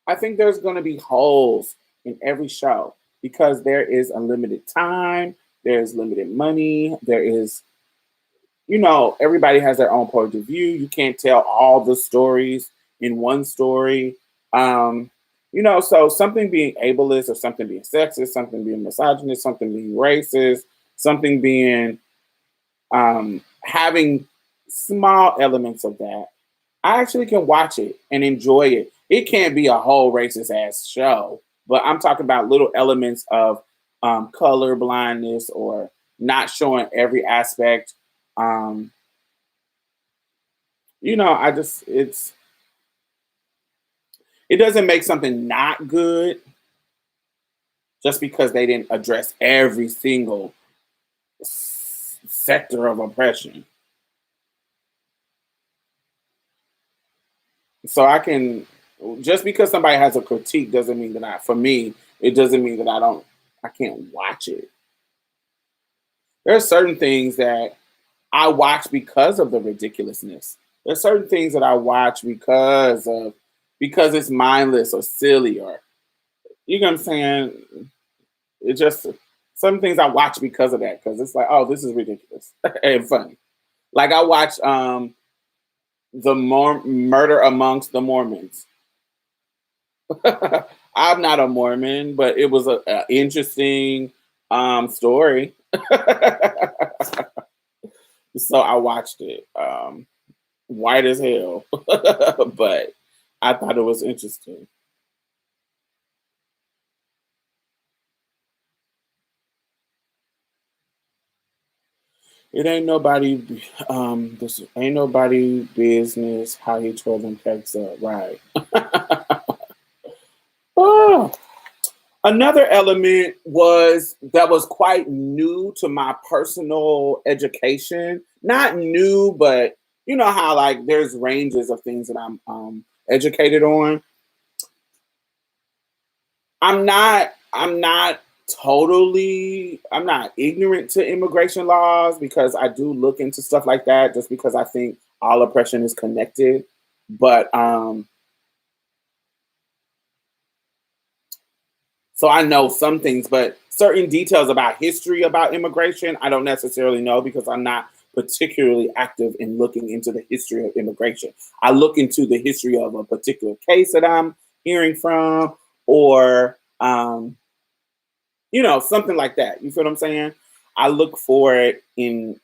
I think there's going to be holes in every show because there is a limited time, there's limited money, there is, everybody has their own point of view. You can't tell all the stories in one story. Um, so something being ableist or something being sexist, something being misogynist, something being racist, something being having small elements of that, I actually can watch it and enjoy it. It can't be a whole racist ass show, but I'm talking about little elements of color blindness or not showing every aspect. Um, I just it doesn't make something not good just because they didn't address every single sector of oppression. So I can just because somebody has a critique doesn't mean that for me, it doesn't mean that I can't watch it. There are certain things that I watch because of the ridiculousness. There's certain things that I watch because it's mindless or silly or you know what I'm saying? It just some things I watch because of that because it's like, oh, this is ridiculous and funny. Like I watch the Murder Amongst the Mormons. I'm not a Mormon, but it was a interesting story. So I watched it. White as hell, but I thought it was interesting. It ain't nobody. This ain't nobody business how he tore them pegs up, right? Oh. Another element was quite new to my personal education. Not new, but you know how like there's ranges of things that I'm educated on. I'm not I'm not ignorant to immigration laws because I do look into stuff like that just because I think all oppression is connected. But so I know some things, but certain details about history about immigration, I don't necessarily know because I'm not particularly active in looking into the history of immigration. I look into the history of a particular case that I'm hearing from, or something like that. You feel what I'm saying? I look for it in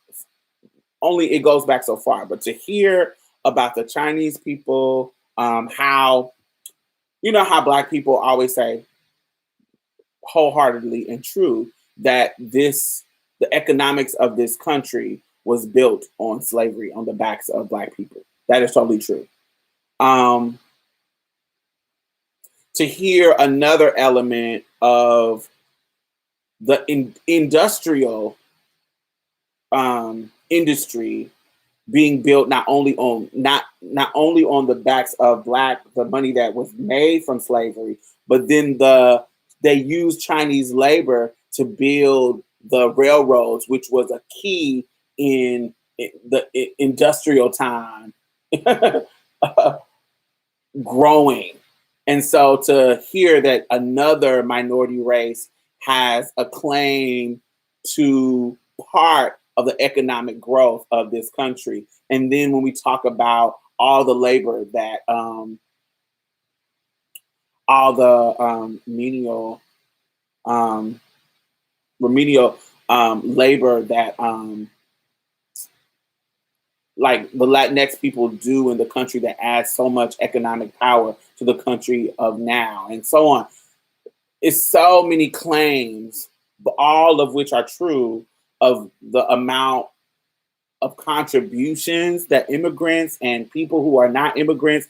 only it goes back so far, but to hear about the Chinese people, how how black people always say wholeheartedly and true that the economics of this country was built on slavery on the backs of black people. That is totally true. Um, to hear another element of the industrial industry being built not only on the backs of the money that was made from slavery, but then they used Chinese labor to build the railroads, which was a key in the industrial time growing. And so to hear that another minority race has a claim to part of the economic growth of this country. And then when we talk about all the labor that all the um, remedial labor that like the Latinx people do in the country that adds so much economic power to the country of now and so on. It's so many claims, but all of which are true of the amount of contributions that immigrants and people who are not immigrants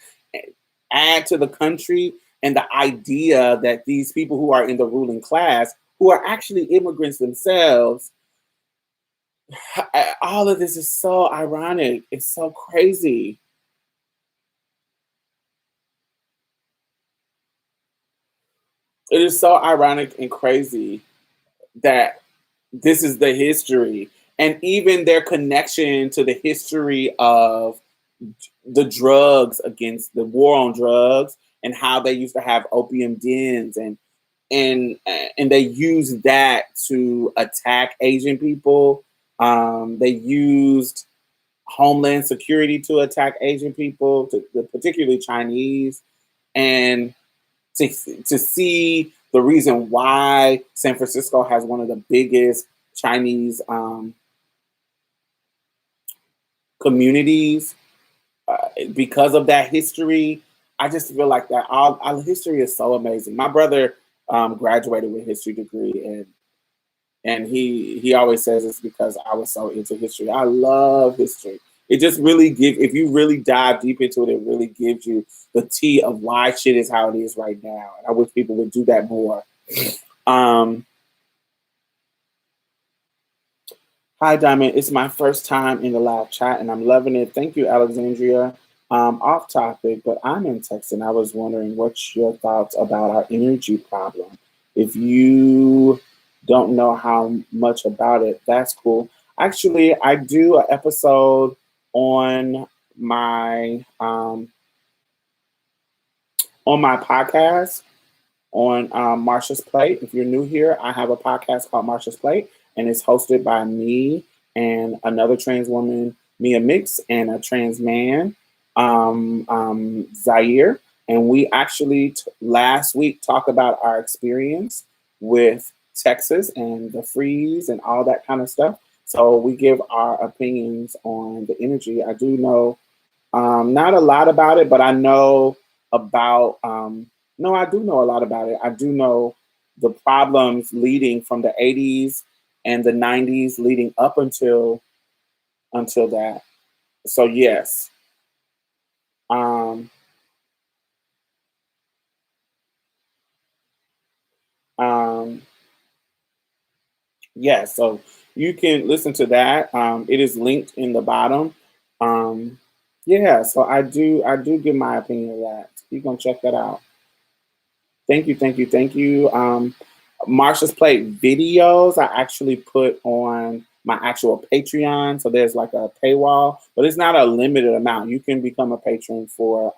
add to the country and the idea that these people who are in the ruling class who are actually immigrants themselves. All of this is so ironic. It's so crazy. It is so ironic and crazy that this is the history, and even their connection to the history of the drugs, against the war on drugs, and how they used to have opium dens, and they used that to attack Asian people. They used Homeland Security to attack Asian people, particularly Chinese, and to see the reason why San Francisco has one of the biggest Chinese communities because of that history. I just feel like that our history is so amazing. My brother graduated with a history degree, and he always says it's because I was so into history. I love history. It just really gives, if you really dive deep into it, it really gives you the tea of why shit is how it is right now. And I wish people would do that more. Um, Hi, Diamond. It's my first time in the live chat, and I'm loving it. Thank you, Alexandria. Off topic, but I'm in Texas, and I was wondering what's your thoughts about our energy problem. If you don't know how much about it, that's cool. Actually, I do an episode on my podcast on Marsha's Plate. If you're new here, I have a podcast called Marsha's Plate, and it's hosted by me and another trans woman, Mia Mix, and a trans man, Zaire. And we actually last week talked about our experience with Texas and the freeze and all that kind of stuff. So we give our opinions on the energy. I do know not a lot about it, but I know about, no, I do know a lot about it. I do know the problems leading from the 80s and the 90s leading up until that. So yes. Um, um, yeah, so you can listen to that. It is linked in the bottom. Um, yeah, so I do give my opinion of that. You can check that out. Thank you, thank you, thank you. Marsha's Plate videos I actually put on my actual Patreon. So there's like a paywall, but it's not a limited amount. You can become a patron for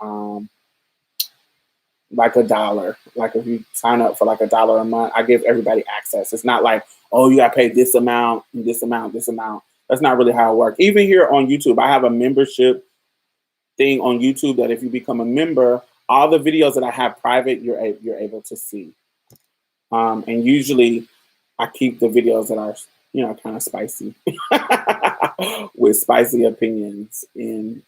like $1. Like if you sign up for like $1 a month, I give everybody access. It's not like, oh, you got to pay this amount, this amount, this amount. That's not really how it works. Even here on YouTube, I have a membership thing on YouTube that if you become a member, all the videos that I have private, you're able to see. And usually I keep the videos that are, kind of spicy with spicy opinions in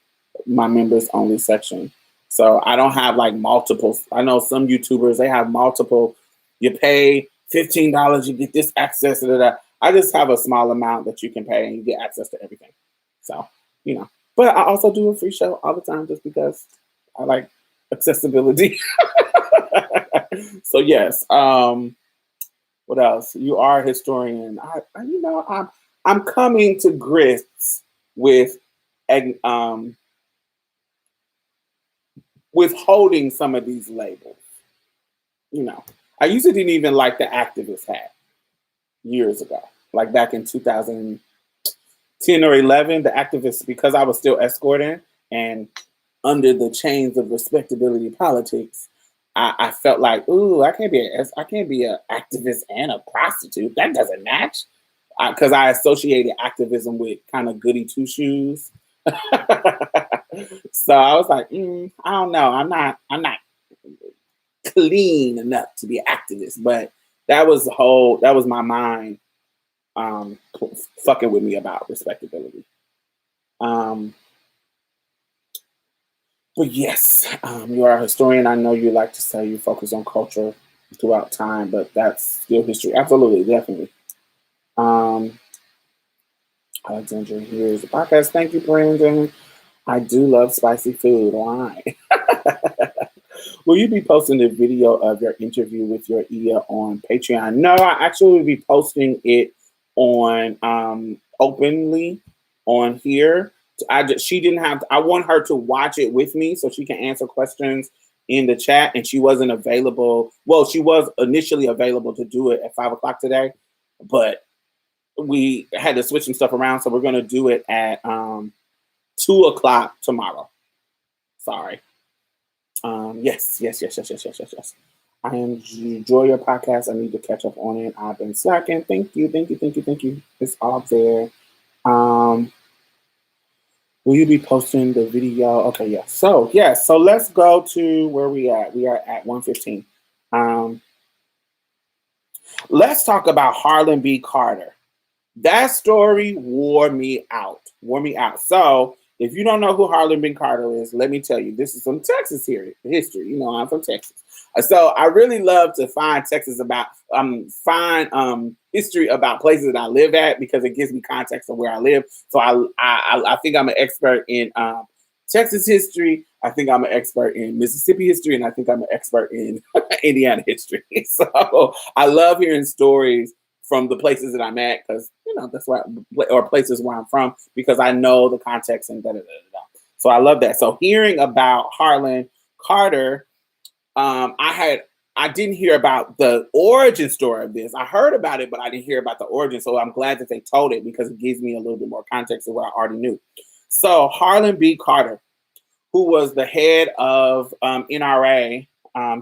my members only section. So I don't have like multiple. I know some YouTubers, they have multiple. You pay $15, you get this access to that. I just have a small amount that you can pay and you get access to everything. So, but I also do a free show all the time just because I like accessibility. So yes. What else? You are a historian. I'm coming to grips with um, withholding some of these labels. I used to didn't even like the activist hat years ago, like back in 2010 or 11. The activists, because I was still escorting and under the chains of respectability politics, I felt like, ooh, I can't be an activist and a prostitute. That doesn't match, because I associated activism with kind of goody two shoes. So I was like, I don't know. I'm not clean enough to be an activist. But that was my mind fucking with me about respectability. Um, but yes, you are a historian. I know you like to say you focus on culture throughout time, but that's still history. Absolutely, definitely. Um, Alexandra, here's the podcast. Thank you, Brandon. I do love spicy food. Why? Will you be posting the video of your interview with your Ia on Patreon? No, I actually will be posting it on openly on here. She didn't have. I want her to watch it with me so she can answer questions in the chat, and she wasn't available. Well, she was initially available to do it at 5 o'clock today, but we had to switch some stuff around, so we're going to do it at 2 o'clock tomorrow. Sorry. Yes. I enjoy your podcast. I need to catch up on it. I've been slacking. Thank you. It's all there. Will you be posting the video? Okay, yeah. So let's go to where we at. We are at 1:15. Let's talk about Harlan B. Carter. That story wore me out. So if you don't know who Harlan B. Carter is, let me tell you, this is some Texas history. You know, I'm from Texas. So I really love to find history about places that I live at because it gives me context of where I live. So I think I'm an expert in Texas history. I think I'm an expert in Mississippi history, and I think I'm an expert in Indiana history. So I love hearing stories from the places that I'm at because, you know, that's why, or places where I'm from, because I know the context and da-da-da-da-da. So I love that. So hearing about Harlan Carter, I didn't hear about the origin story of this. I heard about it, but I didn't hear about the origin. So I'm glad that they told it because it gives me a little bit more context of what I already knew. So Harlan B. Carter, who was the head of NRA,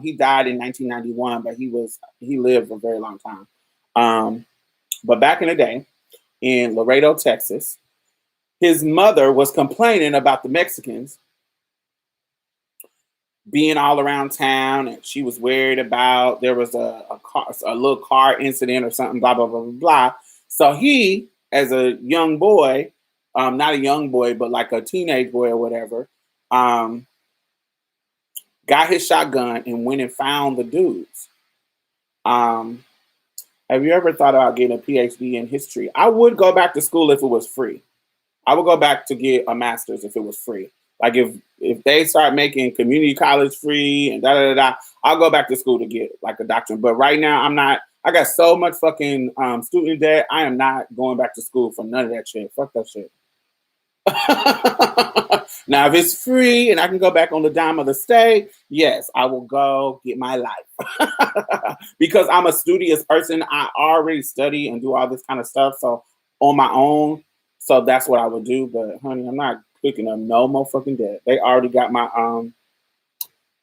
he died in 1991, but he lived a very long time. But back in the day, in Laredo, Texas, his mother was complaining about the Mexicans being all around town, and she was worried about there was a little car incident or something, blah, blah, blah, blah, blah. So he, as a young boy, not a young boy, but like a teenage boy or whatever, got his shotgun and went and found the dudes. Have you ever thought about getting a PhD in history? I would go back to school if it was free. I would go back to get a master's if it was free. Like if they start making community college free and I'll go back to school to get like a doctorate. But right now I'm not. I got so much fucking student debt. I am not going back to school for none of that shit. Fuck that shit. Now, if it's free and I can go back on the dime of the state, yes, I will go get my life. Because I'm a studious person. I already study and do all this kind of stuff. So on my own. So that's what I would do. But honey, I'm not picking up no more fucking debt. They already got my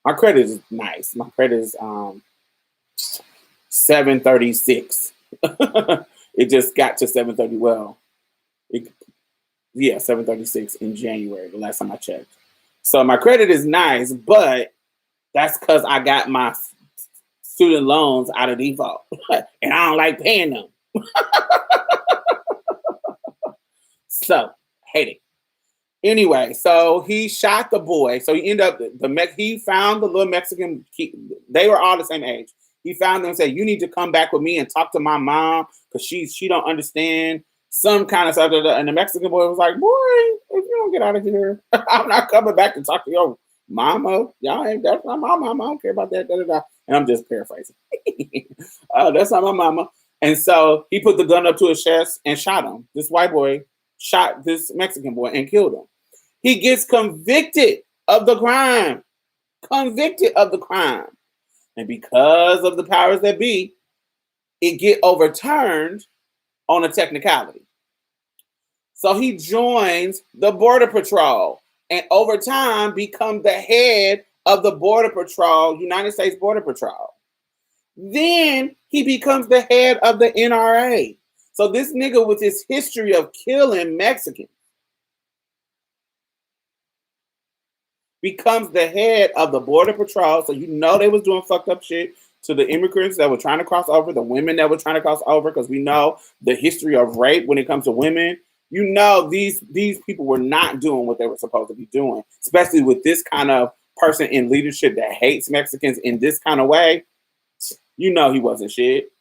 credit is nice. My credit is 736. It just got to 730. Well, 736 in January, the last time I checked. So my credit is nice, but that's because I got my student loans out of default. And I don't like paying them. So, hate it. Anyway, so he shot the boy. So he ended up, he found the little Mexican, they were all the same age. He found them and said, you need to come back with me and talk to my mom because she don't understand some kind of stuff. And the Mexican boy was like, boy, if you don't get out of here, I'm not coming back to talk to your mama. That's not my mama. I don't care about that. And I'm just paraphrasing. That's not my mama. And so he put the gun up to his chest and shot him. This white boy shot this Mexican boy and killed him. He gets convicted of the crime. And because of the powers that be, it get overturned on a technicality. So he joins the Border Patrol and over time becomes the head of the Border Patrol, United States Border Patrol. Then he becomes the head of the NRA. So this nigga with his history of killing Mexicans becomes the head of the Border Patrol. So you know they was doing fucked up shit to the immigrants that were trying to cross over, the women that were trying to cross over, because we know the history of rape when it comes to women. You know these people were not doing what they were supposed to be doing, especially with this kind of person in leadership that hates Mexicans in this kind of way. You know he wasn't shit,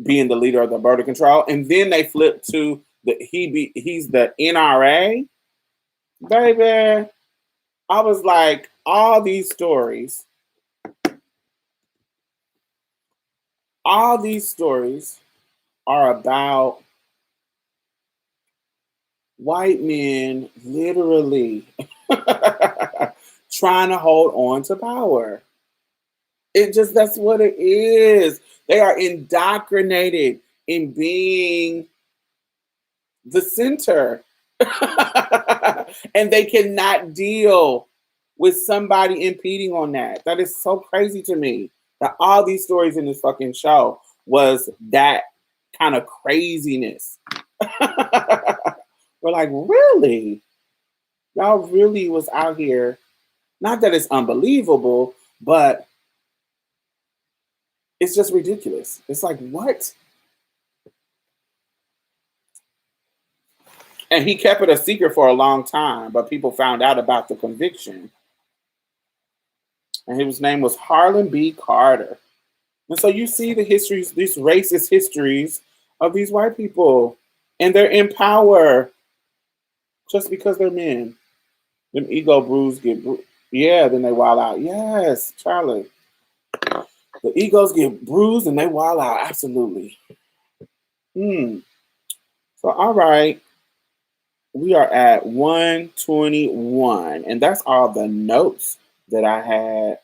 being the leader of the border control. And then they flipped to he's the NRA. Baby, I was like, all these stories all these stories are about white men literally trying to hold on to power. It just, that's what it is. They are indoctrinated in being the center. And they cannot deal with somebody impeding on that. That is so crazy to me. That all these stories in this fucking show was that kind of craziness. We're like, really? Y'all really was out here. Not that it's unbelievable, but it's just ridiculous. It's like, what? And he kept it a secret for a long time, but people found out about the conviction. And his name was Harlan B. Carter. And so you see the histories, these racist histories of these white people, and they're in power just because they're men. Them ego bruise get yeah, then they wild out. Yes, Charlie. The egos get bruised and they wild out. Absolutely. So all right, we are at 121, and that's all the notes that I had.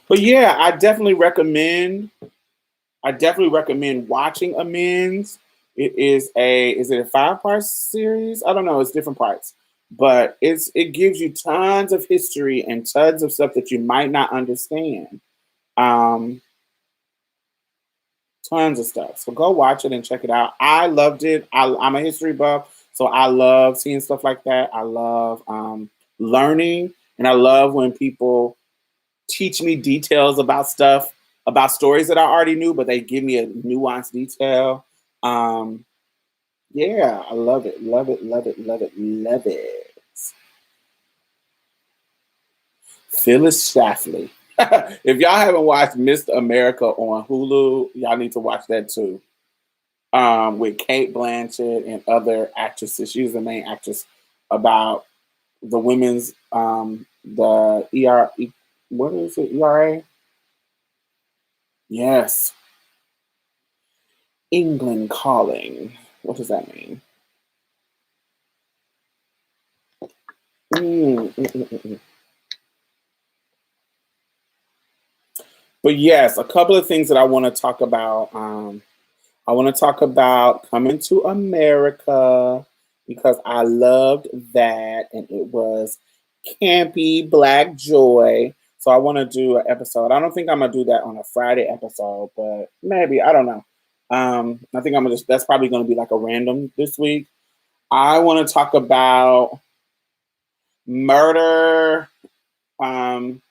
But yeah, I definitely recommend watching Amends. Is it a 5-part series? I don't know, it's different parts. But it gives you tons of history and tons of stuff that you might not understand. Um, Tons of stuff. So go watch it and check it out. I loved it. I'm a history buff, so I love seeing stuff like that. I love learning, and I love when people teach me details about stuff, about stories that I already knew, but they give me a nuanced detail. Um, yeah, I love it, love it, love it, love it, love it. Phyllis Schlafly. If y'all haven't watched Mr. America on Hulu, y'all need to watch that too. With Kate Blanchett and other actresses. She was the main actress about the women's the what is it, ERA? Yes. England calling. What does that mean? Mm. But yes, a couple of things that I want to talk about. I want to talk about Coming to America because I loved that and it was campy black joy. So I want to do an episode. I don't think I'm gonna do that on a Friday episode, but maybe, I don't know. I think I'm gonna that's probably gonna be like a random this week. I want to talk about murder, um,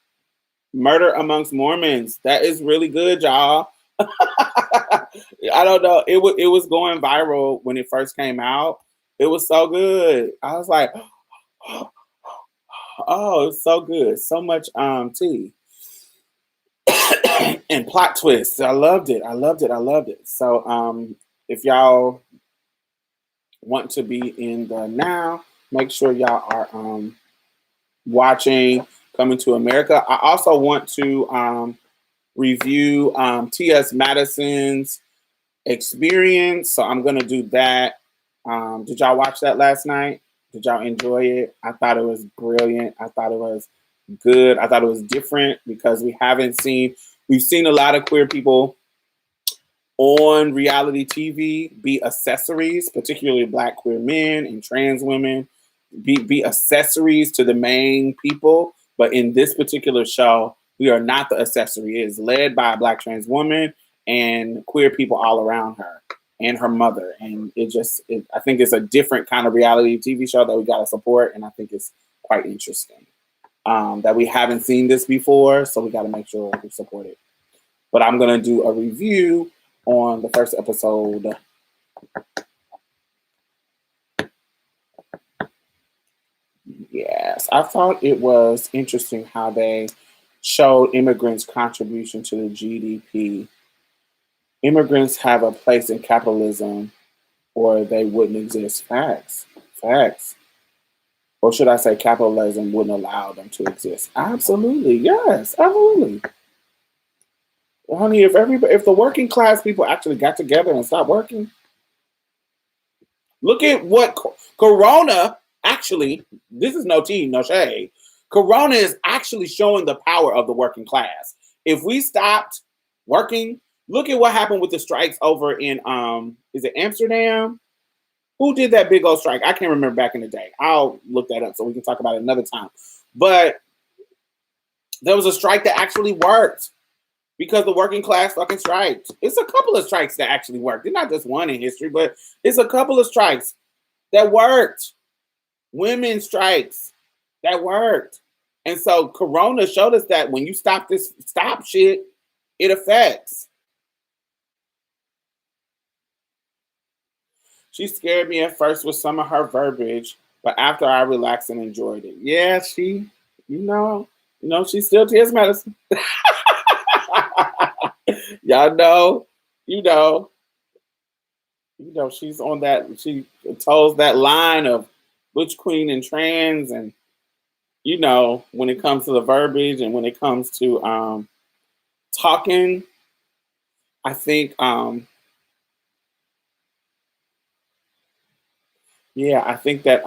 murder amongst Mormons. That is really good, y'all. I don't know. It was going viral when it first came out. It was so good. I was like, oh, it's so good. So much tea and plot twists. I loved it. I loved it. I loved it. So if y'all want to be in the now, make sure y'all are watching Coming to America. I also want to review T.S. Madison's Experience. So I'm gonna do that. Did y'all watch that last night? Did y'all enjoy it? I thought it was brilliant. I thought it was good. I thought it was different because we've seen a lot of queer people on reality TV be accessories, particularly black queer men and trans women, be accessories to the main people. But in this particular show, we are not the accessory. It is led by a black trans woman and queer people all around her and her mother. And I think it's a different kind of reality TV show that we got to support. And I think it's quite interesting that we haven't seen this before. So we got to make sure we support it. But I'm going to do a review on the first episode. Yes, I thought it was interesting how they showed immigrants' contribution to the GDP. Immigrants have a place in capitalism or they wouldn't exist. Facts. Facts. Or should I say capitalism wouldn't allow them to exist? Absolutely. Yes, absolutely. Honey, if the working class people actually got together and stopped working, look at what Corona actually. This is no tea, no shade. Corona is actually showing the power of the working class. If we stopped working, look at what happened with the strikes over in is it Amsterdam? Who did that big old strike? I can't remember back in the day. I'll look that up so we can talk about it another time. But there was a strike that actually worked because the working class fucking striked. It's a couple of strikes that actually worked. It's not just one in history, but it's a couple of strikes that worked. Women strikes that worked. And so Corona showed us that when you stop shit, it affects. She scared me at first with some of her verbiage, but after I relaxed and enjoyed it. Yeah, you know, she still tears medicine. Y'all know, you know, she's on that. She toes that line of butch queen and trans, and when it comes to the verbiage and when it comes to talking, I think yeah, I think that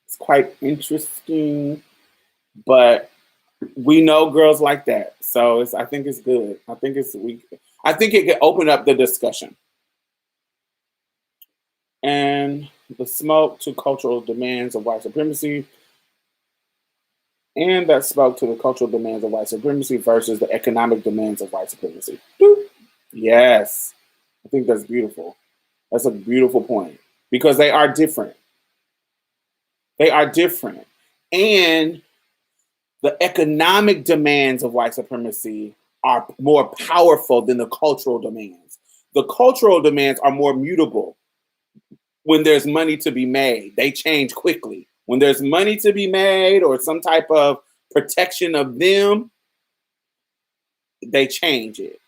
it's quite interesting, but we know girls like that, so I think it's good. I think it can open up the discussion and the smoke to cultural demands of white supremacy, and that spoke to the cultural demands of white supremacy versus the economic demands of white supremacy. Boop. Yes, I think that's beautiful. That's a beautiful point because they are different. They are different, and the economic demands of white supremacy are more powerful than the cultural demands. The cultural demands are more mutable. When there's money to be made, they change quickly. When there's money to be made or some type of protection of them, they change it.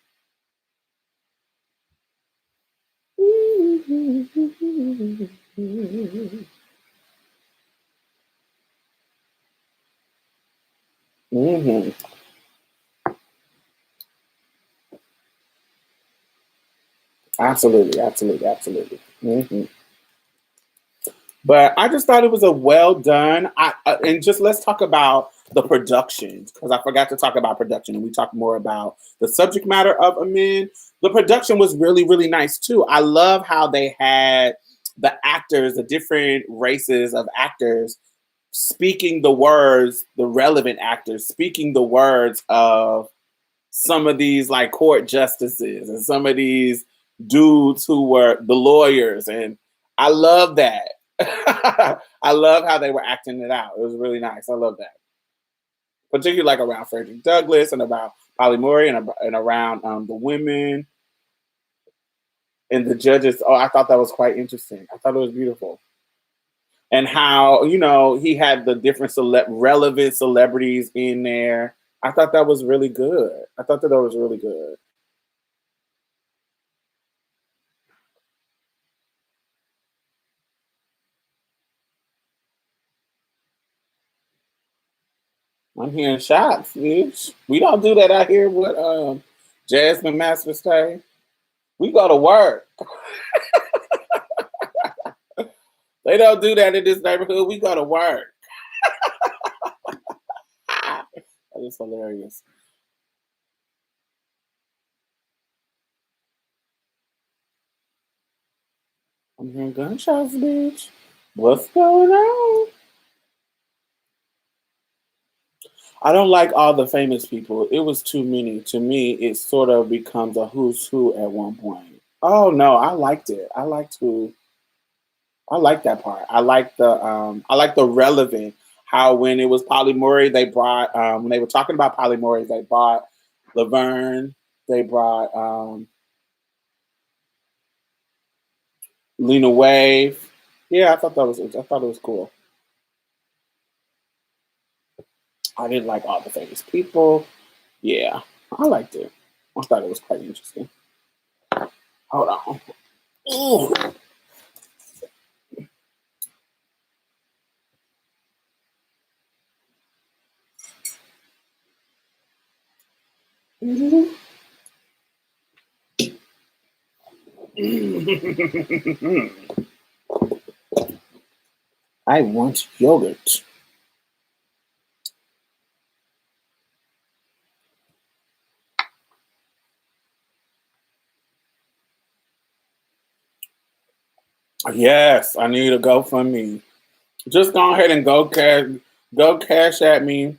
Mm-hmm. Absolutely, absolutely, absolutely. Mm-hmm. But I just thought it was a well done. And just let's talk about the production because I forgot to talk about production, and we talked more about the subject matter of Amen. The production was really, really nice too. I love how they had the actors, the different races of actors, speaking the words, the relevant actors speaking the words of some of these like court justices and some of these dudes who were the lawyers, and I love that. I love how they were acting it out. It was really nice. I love that, particularly like around Frederick Douglass and about Polly Murray and around the women and the judges. Oh, I thought that was quite interesting. I thought it was beautiful, and how he had the different relevant celebrities in there. I thought that was really good. I thought that was really good. I'm hearing shots, bitch. We don't do that out here with Jasmine Master Stay. We go to work. They don't do that in this neighborhood. We go to work. That is hilarious. I'm hearing gunshots, bitch. What's going on? I don't like all the famous people. It was too many. To me, it sort of becomes a who's who at one point. Oh no, I liked it. I like that part. I like the relevant how when it was Polly Murray, they brought when they were talking about Polly Murray, they brought Laverne, they brought Lena Wave. Yeah, I thought it was cool. I didn't like all the famous people. Yeah, I liked it. I thought it was quite interesting. Hold on. Ooh. I want yogurt. Yes, I need a GoFundMe. Just go ahead and go cash at me.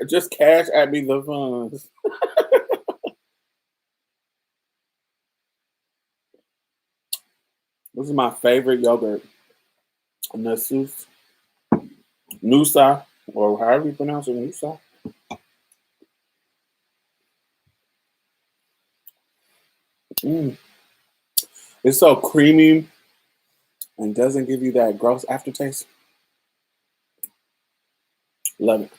Just cash at me the funds. This is my favorite yogurt. Nasus, Nusa, or however you pronounce it, Nusa. Mm. It's so creamy and doesn't give you that gross aftertaste. Love it.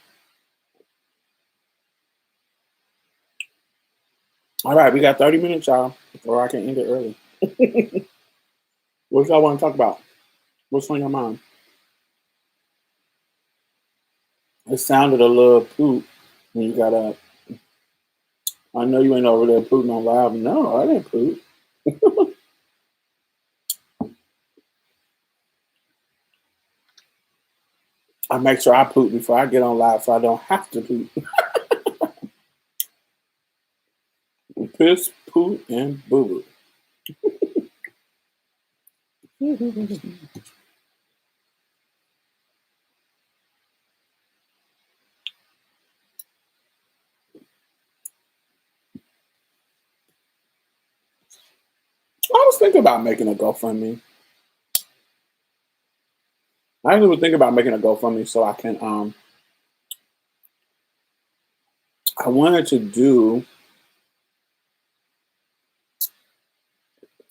All right, we got 30 minutes, y'all, or I can end it early. What y'all want to talk about? What's on your mind? It sounded a little poop when you got up. I know you ain't over there pooting on live. No, I didn't poop. I make sure I poop before I get on live so I don't have to poop. Piss, poop, and boo boo. I was thinking about making a GoFundMe. I was thinking about making a GoFundMe so I can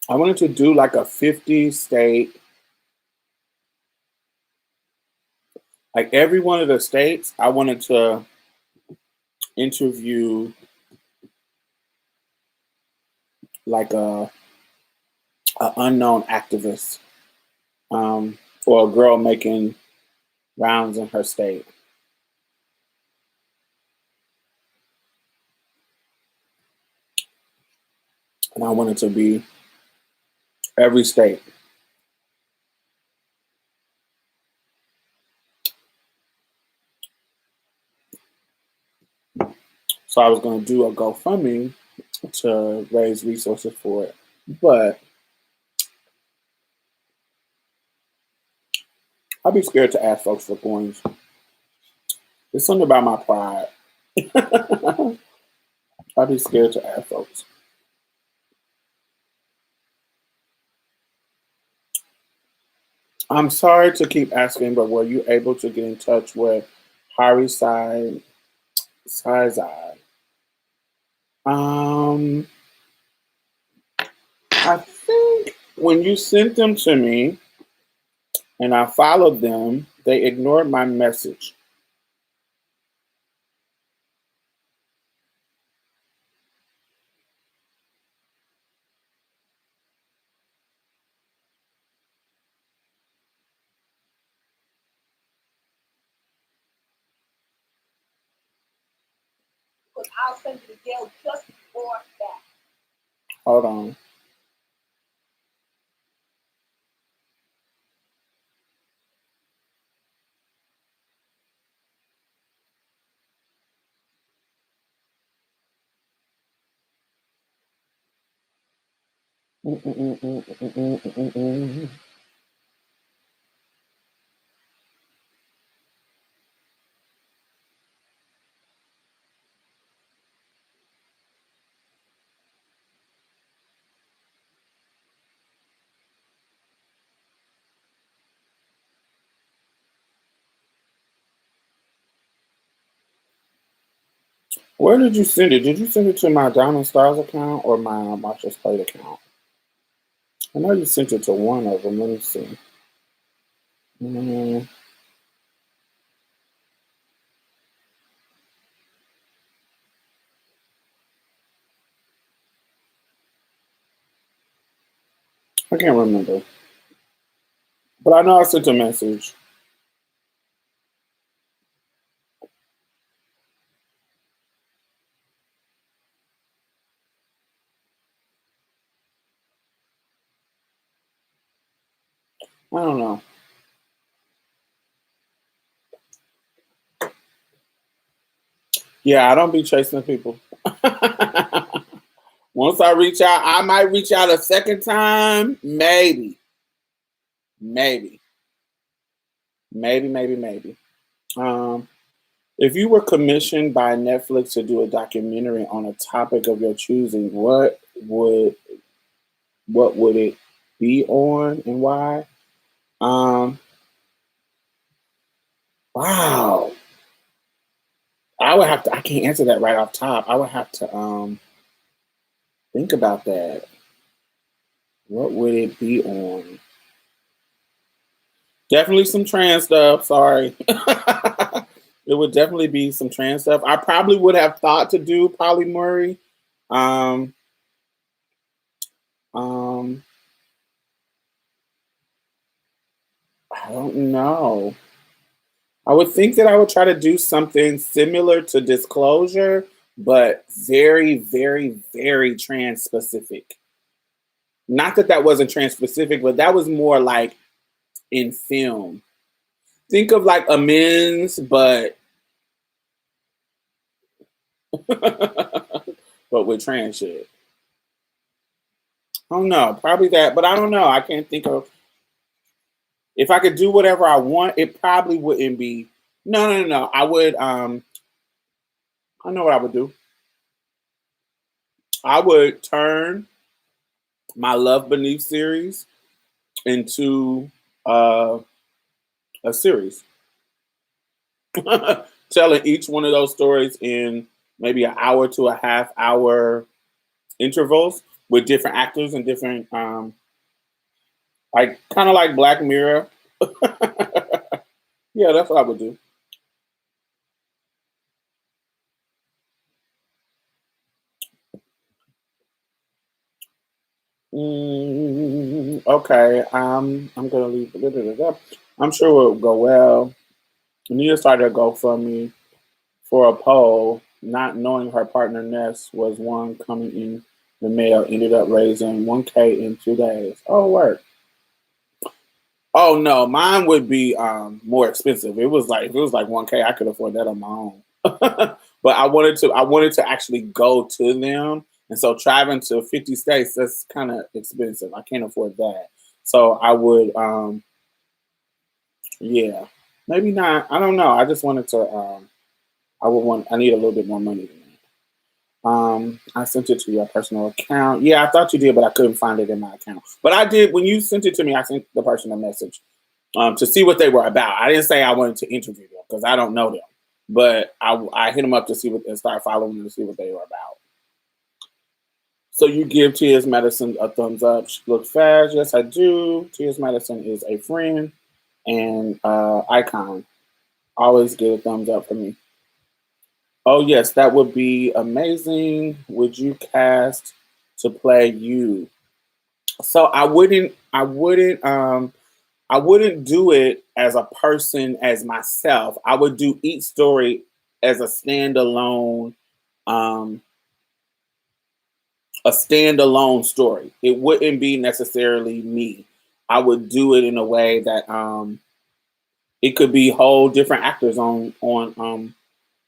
I wanted to do like a 50 state, like every one of the states. I wanted to interview like a unknown activist, or a girl making rounds in her state, and I wanted to be every state. So I was going to do a GoFundMe to raise resources for it, but I'd be scared to ask folks for coins. It's something about my pride. I'd be scared to ask folks. I'm sorry to keep asking, but were you able to get in touch with Hari Sai? Um, I think when you sent them to me and I followed them, they ignored my message. I'll send you the deal just before that. Hold on. Where did you send it? Did you send it to my Diamond Stars account or my Marshall's Plate account? I know you sent it to one of them. Let me see. Mm, I can't remember. But I know I sent a message. I don't know. Yeah, I don't be chasing people. Once I reach out, I might reach out a second time. Maybe. Maybe. Maybe. Um, if you were commissioned by Netflix to do a documentary on a topic of your choosing, what would it be on and why? Um, wow. I would have to. I can't answer that right off top. I would have to think about that. What would it be on? Definitely some trans stuff. Sorry. It would definitely be some trans stuff. I probably would have thought to do polyamory. Um, um, I don't know. I would think that I would try to do something similar to disclosure, but very, very, very trans specific. Not that that wasn't trans specific, but that was more like in film. Think of like amends, but but with trans shit. I don't know, probably that, but I don't know. I can't think of if I could do whatever I want. It probably wouldn't be. No. I would. I know what I would do. I would turn my Love Beneath series into uh, a series, telling each one of those stories in maybe an hour to a half hour intervals with different actors and different, like kind of like Black Mirror. Yeah, that's what I would do. Okay, I'm gonna leave. I'm sure it will go well. Nia started a GoFundMe for a poll, not knowing her partner Ness was one coming in the mail. Ended up raising 1K in 2 days. Oh, work. Oh no, mine would be more expensive. It was like if it was like 1K, I could afford that on my own. But I wanted to actually go to them, and so traveling to 50 states, that's kind of expensive. I can't afford that. So I would, yeah, maybe not. I don't know. I just wanted to. I need a little bit more money than that. I sent it to your personal account. Yeah, I thought you did, but I couldn't find it in my account. But I did when you sent it to me. I sent the person a message to see what they were about. I didn't say I wanted to interview them because I don't know them, but I hit them up to see what and start following them to see what they were about. So you give Tia's Medicine a thumbs up. She looks fast. Yes, I do. Tia's Medicine is a friend and icon. Always get a thumbs up for me. Oh yes, that would be amazing. Would you cast to play you? So I wouldn't do it as a person as myself. I would do each story as um a standalone story. It wouldn't be necessarily me. I would do it in a way that it could be whole different actors on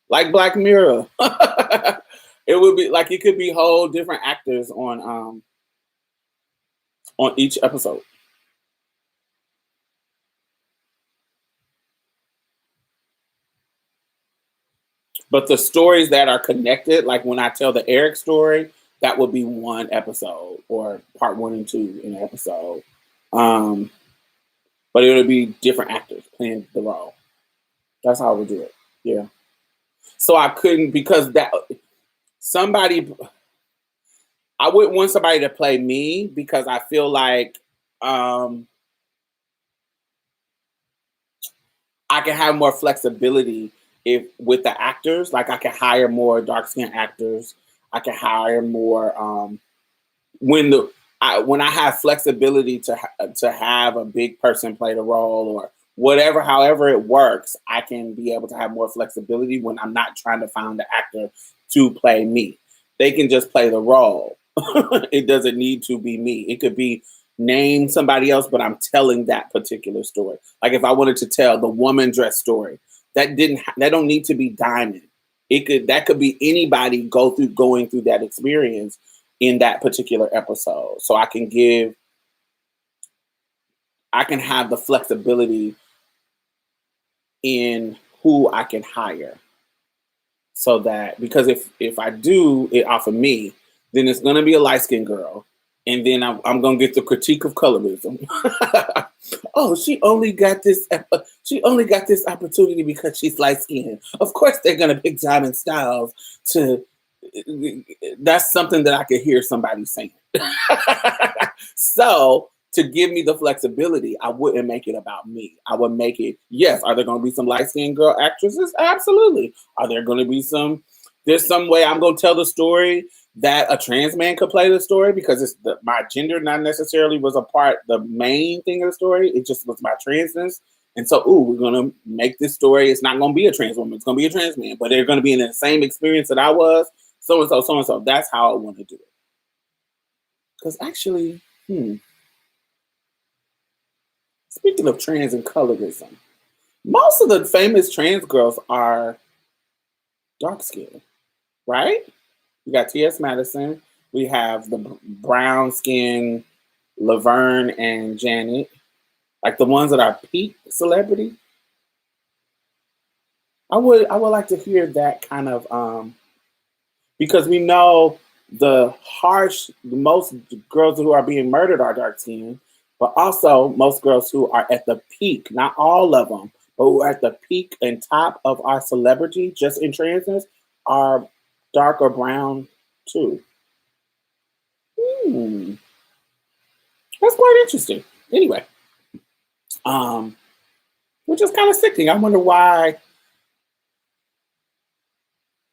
like Black Mirror. It would be like it could be whole different actors on each episode. But the stories that are connected, like when I tell the Eric story, that would be one episode or part one and two in an episode. Um, but it would be different actors playing the role. That's how I would do it. Yeah. So I couldn't because that somebody I wouldn't want somebody to play me because I feel like um I can have more flexibility if with the actors. Like I can hire more dark skinned actors. I can hire more when when I have flexibility to have a big person play the role or whatever, however it works, I can be able to have more flexibility when I'm not trying to find the actor to play me. They can just play the role. It doesn't need to be me. It could be name somebody else, but I'm telling that particular story. Like if I wanted to tell the woman dress story, that don't need to be Diamond. That could be anybody going through that experience in that particular episode. So I can have the flexibility in who I can hire. So that, because if I do it off of me, then it's gonna be a light skinned girl, and then I'm gonna get the critique of colorism. Oh, she only got this opportunity because she's light skinned. Of course, they're gonna pick Diamond Stylz to. That's something that I could hear somebody saying. So to give me the flexibility, I wouldn't make it about me. I would make it, yes, are there going to be some light-skinned girl actresses? Absolutely. Are there going to be there's some way I'm going to tell the story that a trans man could play the story, because my gender not necessarily was the main thing of the story. It just was my transness. And so, we're going to make this story. It's not going to be a trans woman. It's going to be a trans man, but they're going to be in the same experience that I was. So-and-so, so-and-so. That's how I want to do it. Because actually, speaking of trans and colorism, most of the famous trans girls are dark skinned, right? We got T.S. Madison. We have the brown skin Laverne and Janet, like the ones that are peak celebrity. I would like to hear that kind of because we know most girls who are being murdered are dark skinned, but also most girls who are at the peak, not all of them, but who are at the peak and top of our celebrity just in transness are dark or brown too. That's quite interesting. Anyway, which is kind of sickening. I wonder why.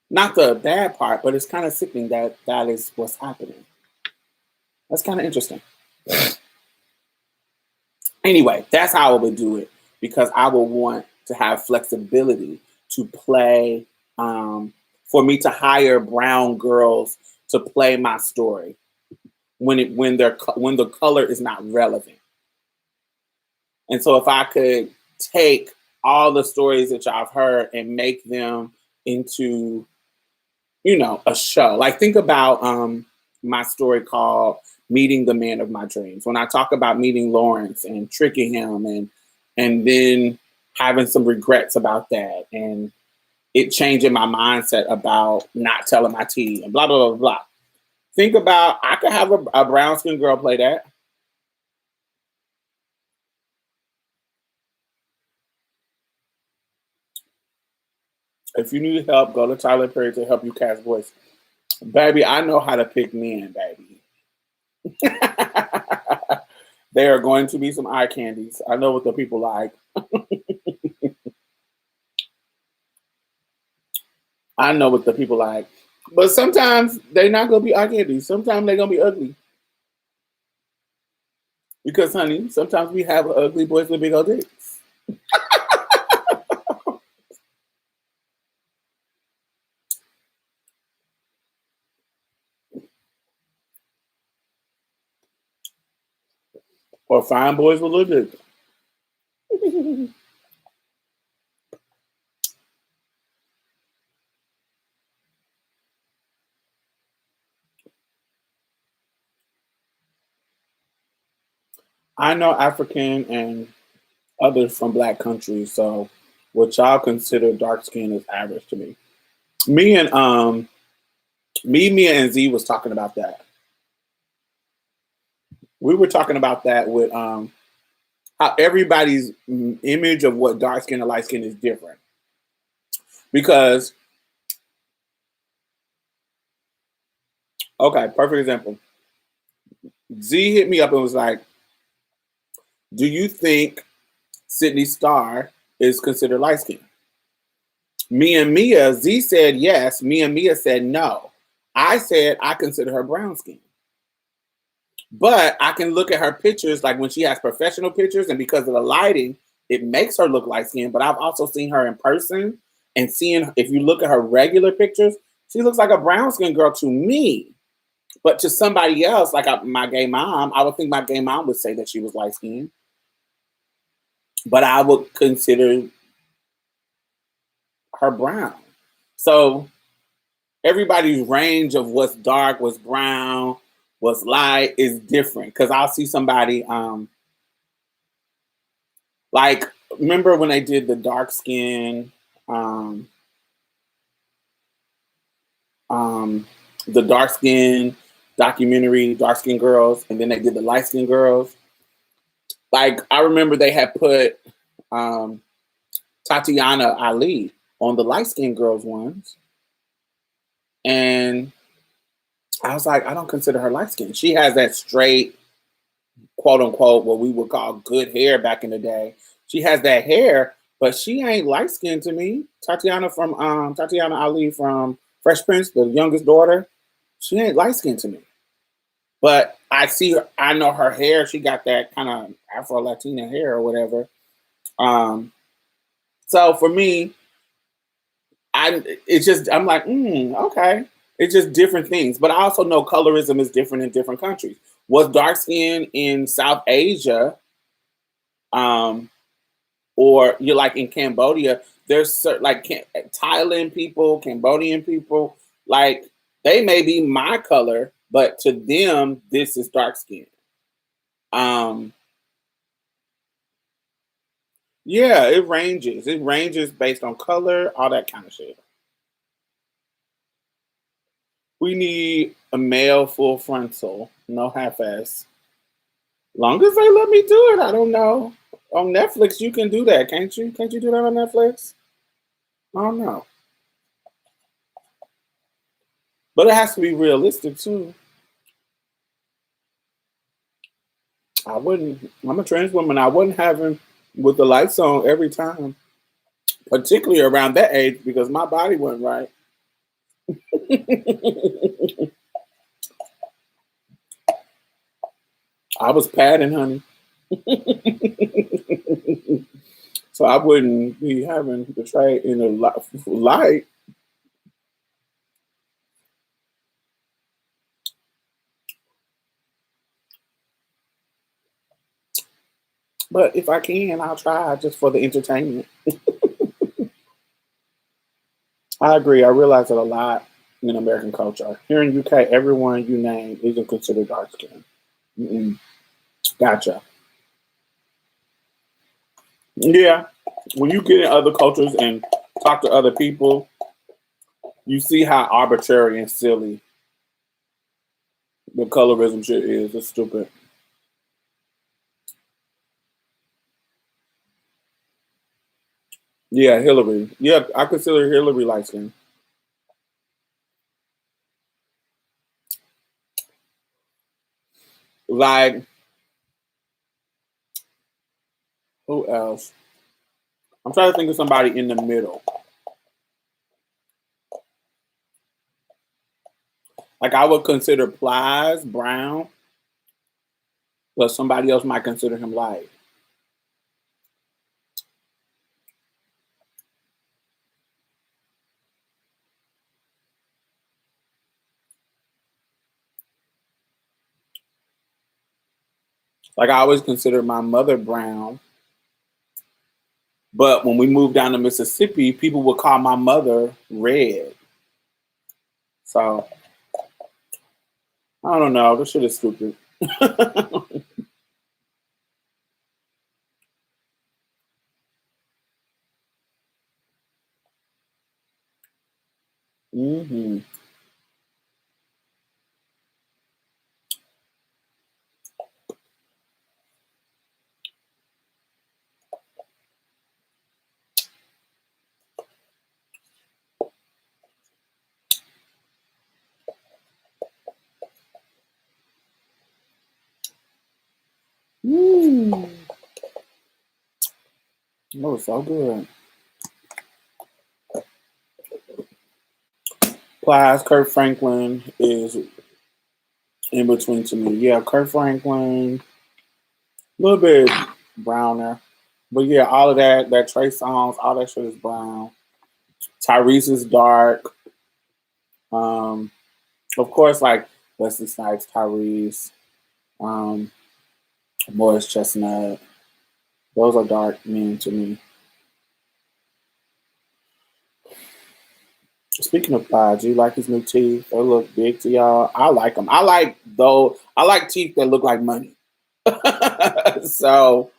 Not the bad part, but it's kind of sickening that is what's happening. That's kind of interesting. Anyway, that's how I would do it, because I would want to have flexibility to play, for me to hire brown girls to play my story when the color is not relevant. And so if I could take all the stories that y'all have heard and make them into, a show. Like think about my story called Meeting the Man of My Dreams. When I talk about meeting Lawrence and tricking him and then having some regrets about that and it changing my mindset about not telling my tea and blah, blah, blah, blah. Think about, I could have a brown skin girl play that. If you need help, go to Tyler Perry to help you cast voice. Baby, I know how to pick men, baby. There are going to be some eye candies. I know what the people like. I know what the people like. But sometimes they're not going to be eye candies. Sometimes they're going to be ugly. Because, honey, sometimes we have ugly boys with big old dicks. Or fine boys with little dicks. I know African and others from black countries, so what y'all consider dark skin is average to me. Mia and Z was talking about that. We were talking about that with how everybody's image of what dark skin and light skin is different. Because, okay, perfect example. Z hit me up and was like, do you think Sydney Starr is considered light skin? Me and Mia, Z said yes. Me and Mia said no. I said I consider her brown skin. But I can look at her pictures, like when she has professional pictures, and because of the lighting, it makes her look light skinned. But I've also seen her in person and seeing, if you look at her regular pictures, she looks like a brown skinned girl to me. But to somebody else, like my gay mom, I would think my gay mom would say that she was light skinned, but I would consider her brown. So everybody's range of what's dark, what's brown, what's light is different. Because I'll see somebody, like, remember when they did the dark skin, um, um, the dark skin documentary, Dark Skin Girls, and then they did the light skin girls. Like, I remember they had put um, Tatiana Ali on the light skinned girls ones. And I was like, I don't consider her light skinned. She has that straight, quote unquote, what we would call good hair back in the day. She has that hair, but she ain't light skinned to me. Tatiana Ali from Fresh Prince, the youngest daughter, she ain't light skinned to me. But I see her, I know her hair, she got that kind of Afro Latina hair or whatever. Um, so for me, I'm like, okay. It's just different things. But I also know colorism is different in different countries. Was dark skin in South Asia, um, or you're like in Cambodia, there's like Thailand people, Cambodian people, like they may be my color, but to them, this is dark skin. Um, yeah, it ranges. It ranges based on color, all that kind of shit. We need a male full frontal, no half-ass. Long as they let me do it, I don't know. On Netflix, you can do that, can't you? Can't you do that on Netflix? I don't know. But it has to be realistic too. I wouldn't. I'm a trans woman. I wouldn't have him with the lights on every time, particularly around that age because my body wasn't right. I was padding, honey. So I wouldn't be having the tray in a light. But if I can, I'll try just for the entertainment. I agree. I realize that a lot in American culture. Here in UK, everyone you name isn't considered dark skinned. Mm-mm. Gotcha. Yeah. When you get in other cultures and talk to other people, you see how arbitrary and silly the colorism shit is. It's stupid. Yeah, Hillary. Yeah, I consider Hillary light skinned. Like, who else? I'm trying to think of somebody in the middle. Like, I would consider Plies brown, but somebody else might consider him light. Like, I always considered my mother brown, but when we moved down to Mississippi, people would call my mother red. So I don't know. This shit is stupid. hmm Mm. That was so good. Plies, Kurt Franklin is in between to me. Yeah, Kurt Franklin, a little bit browner. But yeah, all of that Trey songs, all that shit is brown. Tyrese is dark. Um, of course, like Wesley Snipes, Tyrese, um, Morris Chestnut. Those are dark men to me. Speaking of Plies, do you like his new teeth? They look big to y'all. I like them. I like teeth that look like money. So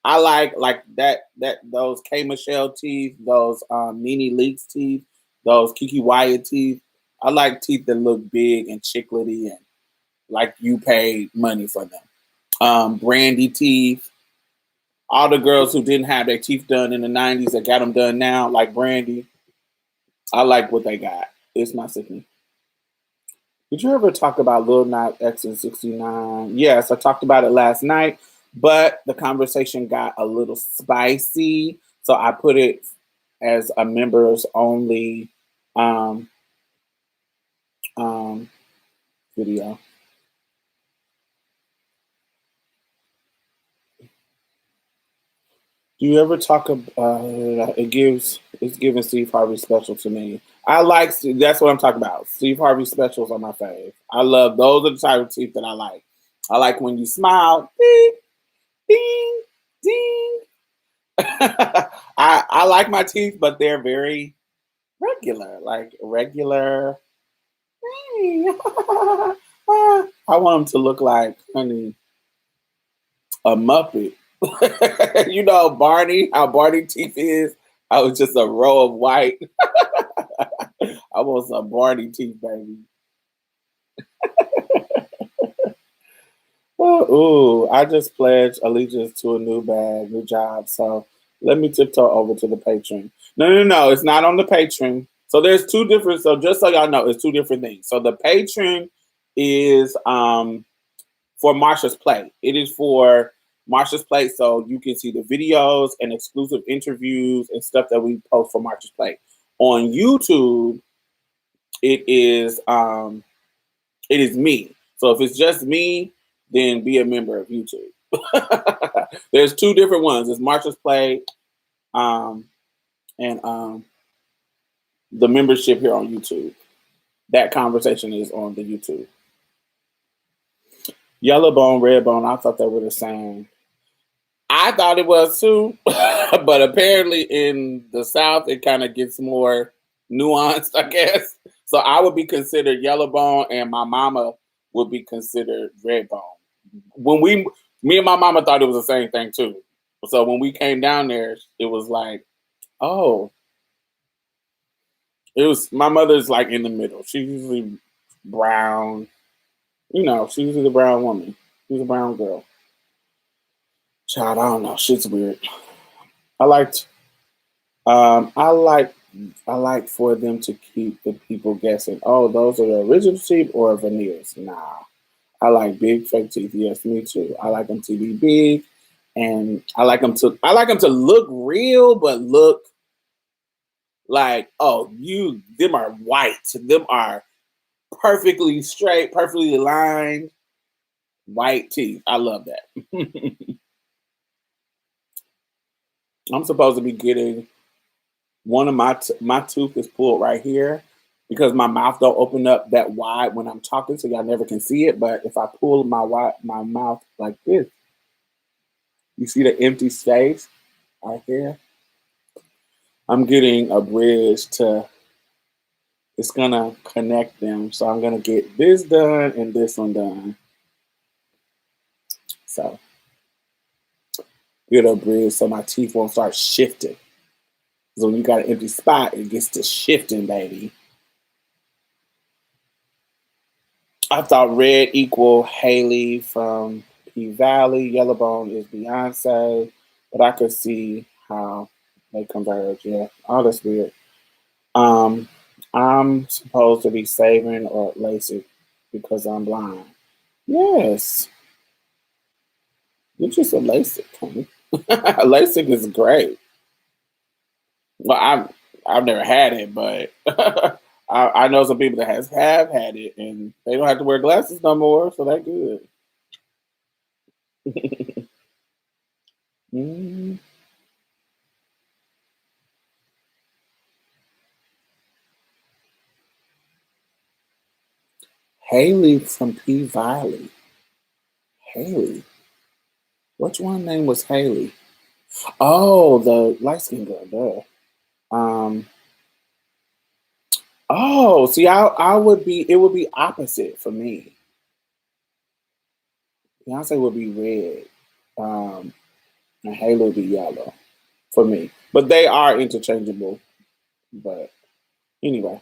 I like that those K Michelle teeth, those Nene Leakes teeth, those Kiki Wyatt teeth. I like teeth that look big and chiclety and like you paid money for them. Brandy teeth. All the girls who didn't have their teeth done in the '90s that got them done now, like Brandy. I like what they got. It's not sickening. Did you ever talk about Lil Nas X and 69? Yes, I talked about it last night, but the conversation got a little spicy. So I put it as a members only um, um, video. Do you ever talk about it's giving Steve Harvey special to me. That's what I'm talking about. Steve Harvey specials are my fave. I love those are the type of teeth that I like. I like when you smile, ding, ding, ding. I like my teeth, but they're very regular, like regular. I want them to look like, honey, a Muppet. You know Barney, how Barney teeth is. I was just a row of white. I want some Barney teeth, baby. Ooh, I just pledged allegiance to a new bag, new job. So let me tiptoe over to the Patreon. No. It's not on the Patreon. So there's two different. So just so y'all know, it's two different things. So the Patreon is for Marsha's Play. It is for Marsha's Play, so you can see the videos and exclusive interviews and stuff that we post for Marsha's Play. On YouTube, it is me. So if it's just me, then be a member of YouTube. There's two different ones. It's Marsha's Play um, and the membership here on YouTube. That conversation is on the YouTube. Yellow bone, red bone. I thought they were the same. I thought it was too, but apparently in the South it kind of gets more nuanced, I guess. So I would be considered yellow bone, and my mama would be considered red bone. When me and my mama thought it was the same thing too. So when we came down there, it was like, oh, it was my mother's like in the middle. She's usually brown, she's usually the brown woman. She's a brown girl. Child, I don't know. Shit's weird. I liked I like for them to keep the people guessing. Oh, those are the original teeth or veneers. Nah, I like big fake teeth. Yes, me too. I like them to be big, and I like them to look real, but look like them are white. Them are perfectly straight, perfectly lined white teeth. I love that. I'm supposed to be getting one of my tooth is pulled right here because my mouth don't open up that wide when I'm talking, so y'all never can see it. But if I pull my mouth like this, you see the empty space right here. I'm getting a bridge to. It's gonna connect them, so I'm gonna get this done and this one done. So get a bridge so my teeth won't start shifting. So when you got an empty spot, it gets to shifting, baby. I thought red equal Haley from P Valley, Yellowbone is Beyonce, but I could see how they converge. Yeah, oh, that's weird. Um, I'm supposed to be saving or LASIK because I'm blind. Yes, you're just a LASIK, honey. LASIK is great. Well, I've never had it, but I know some people that have had it, and they don't have to wear glasses no more, so that's good. Mm. Haley from P Valley. Haley. Which one name was Haley? Oh, the light skinned girl, duh. Oh, see, I would be, it would be opposite for me. Beyonce would be red, and Haley would be yellow for me. But they are interchangeable. But anyway.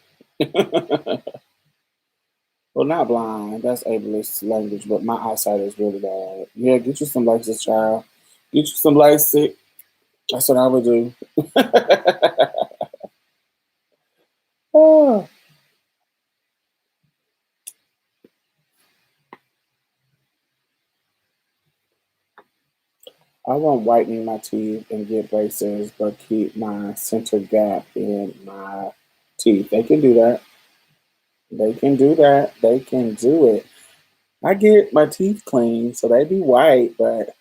Well, not blind. That's ableist language, but my eyesight is really bad. Yeah, get you some LASIK, child. Get you some LASIK. That's what I would do. Oh, I won't whitening my teeth and get braces, but keep my center gap in my teeth. They can do that. They can do that. They can do it. I get my teeth clean, so they be white, but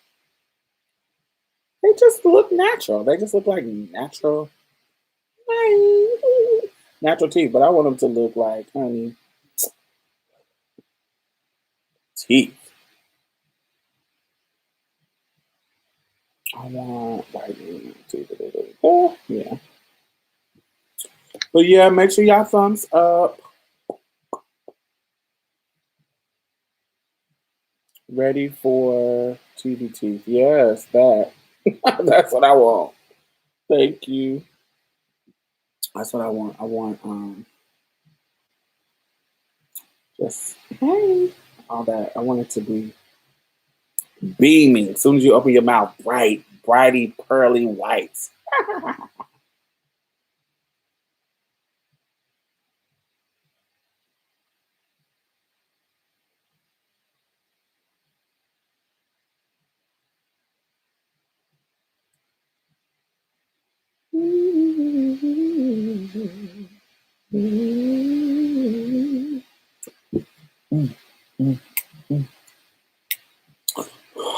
they just look natural. They just look like natural teeth. But I want them to look like, honey, teeth. I want whitening teeth. Oh, yeah. But yeah, make sure y'all thumbs up. Ready for TV teeth. Yes, that. That's what I want. Thank you. That's what I want. I want just hey all that. I want it to be beaming. As soon as you open your mouth, bright, brighty, pearly whites.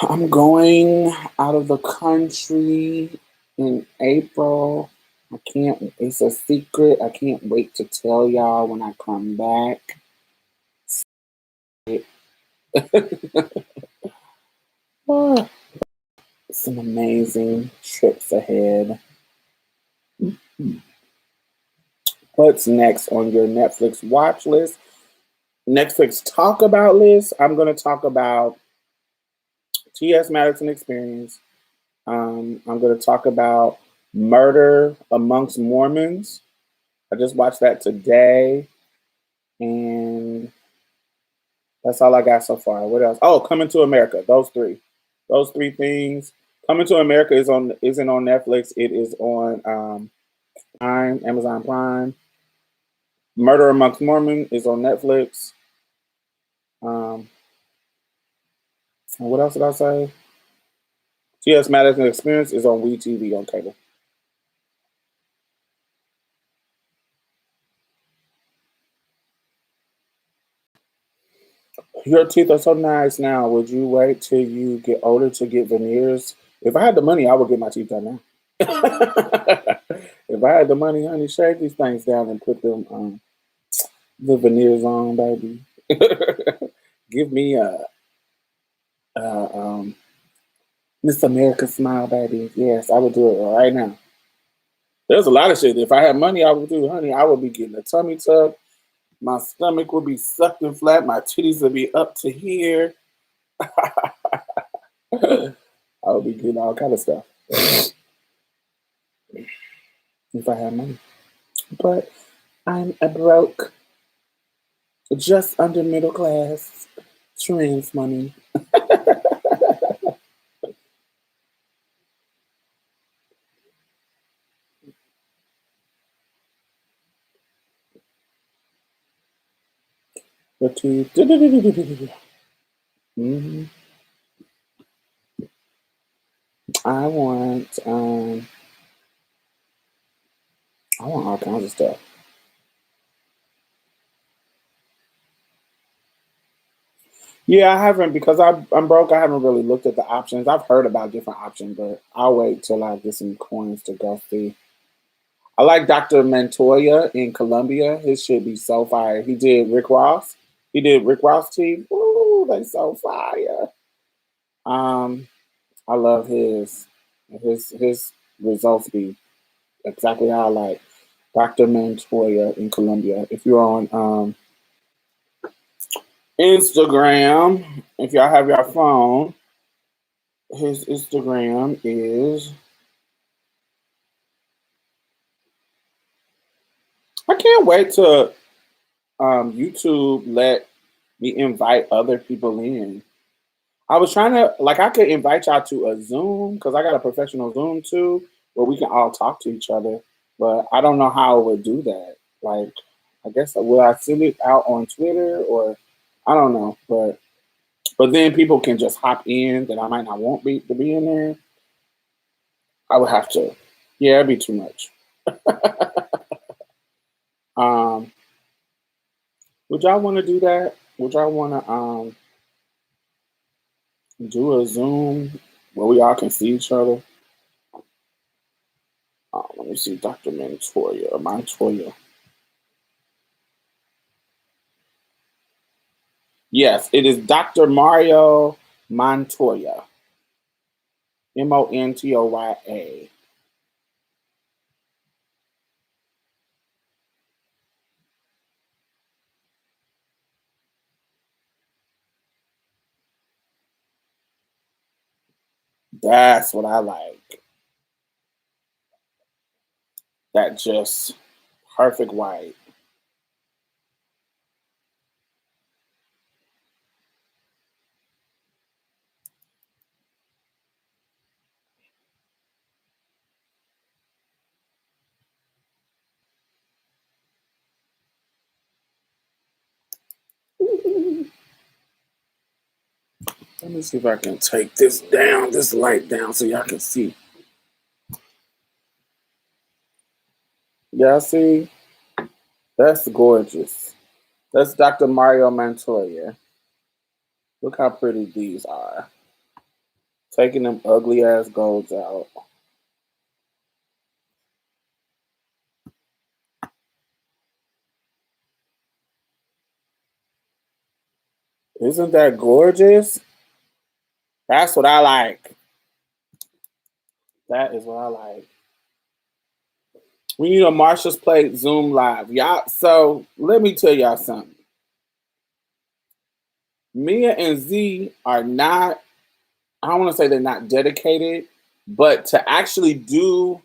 I'm going out of the country in April. I can't, it's a secret. I can't wait to tell y'all when I come back. Oh, some amazing trips ahead. What's next on your Netflix watch list? Netflix talk about list. I'm going to talk about T.S. Madison Experience. I'm going to talk about Murder Amongst Mormons. I just watched that today, and that's all I got so far. What else? Oh, Coming to America. Those three things. Coming to America isn't on Netflix. It is on Prime, Amazon Prime. Murder Amongst Mormons is on Netflix. Um, and what else did I say? T.S. Madison Experience is on WeTV on cable. Your teeth are so nice now. Would you wait till you get older to get veneers? If I had the money, I would get my teeth done now. If I had the money, honey, shave these things down and put them the veneers on, baby. Give me a Miss America smile, baby. Yes, I would do it right now. There's a lot of shit. If I had money, I would do, honey. I would be getting a tummy tuck. My stomach would be sucked and flat. My titties would be up to here. I would be getting all kind of stuff if I had money. But I'm a broke, just under middle class, trans money. But to mhm. I want all kinds of stuff. Yeah, I haven't because I'm broke. I haven't really looked at the options. I've heard about different options, but I'll wait till I get some coins to go see. I like Dr. Montoya in Colombia. His shit be so fire. He did Rick Ross. He did Rick Ross teeth. Ooh, they so fire. Um, I love his results be exactly how I like. Dr. Montoya in Colombia. If you're on Instagram, if y'all have your phone, his Instagram is. I can't wait to YouTube let me invite other people in. I was trying to like I could invite y'all to a Zoom because I got a professional Zoom too, where we can all talk to each other. But I don't know how I would do that. Like, I guess will I send it out on Twitter or I don't know. But then people can just hop in that I might not want to be in there. I would have to. Yeah, it'd be too much. Um, would y'all want to do that? Would y'all want to do a Zoom where we all can see each other? Let me see, Dr. Montoya. Yes, it is Dr. Mario Montoya. Montoya. That's what I like. That just perfect white. Let me see if I can take this down, this light down, so y'all can see. Y'all see? That's gorgeous. That's Dr. Mario Montoya. Look how pretty these are. Taking them ugly ass golds out. Isn't that gorgeous? That's what I like. That is what I like. We need a Marshall's Plate Zoom Live. Y'all, so let me tell y'all something. Mia and Z are not, I don't want to say they're not dedicated, but to actually do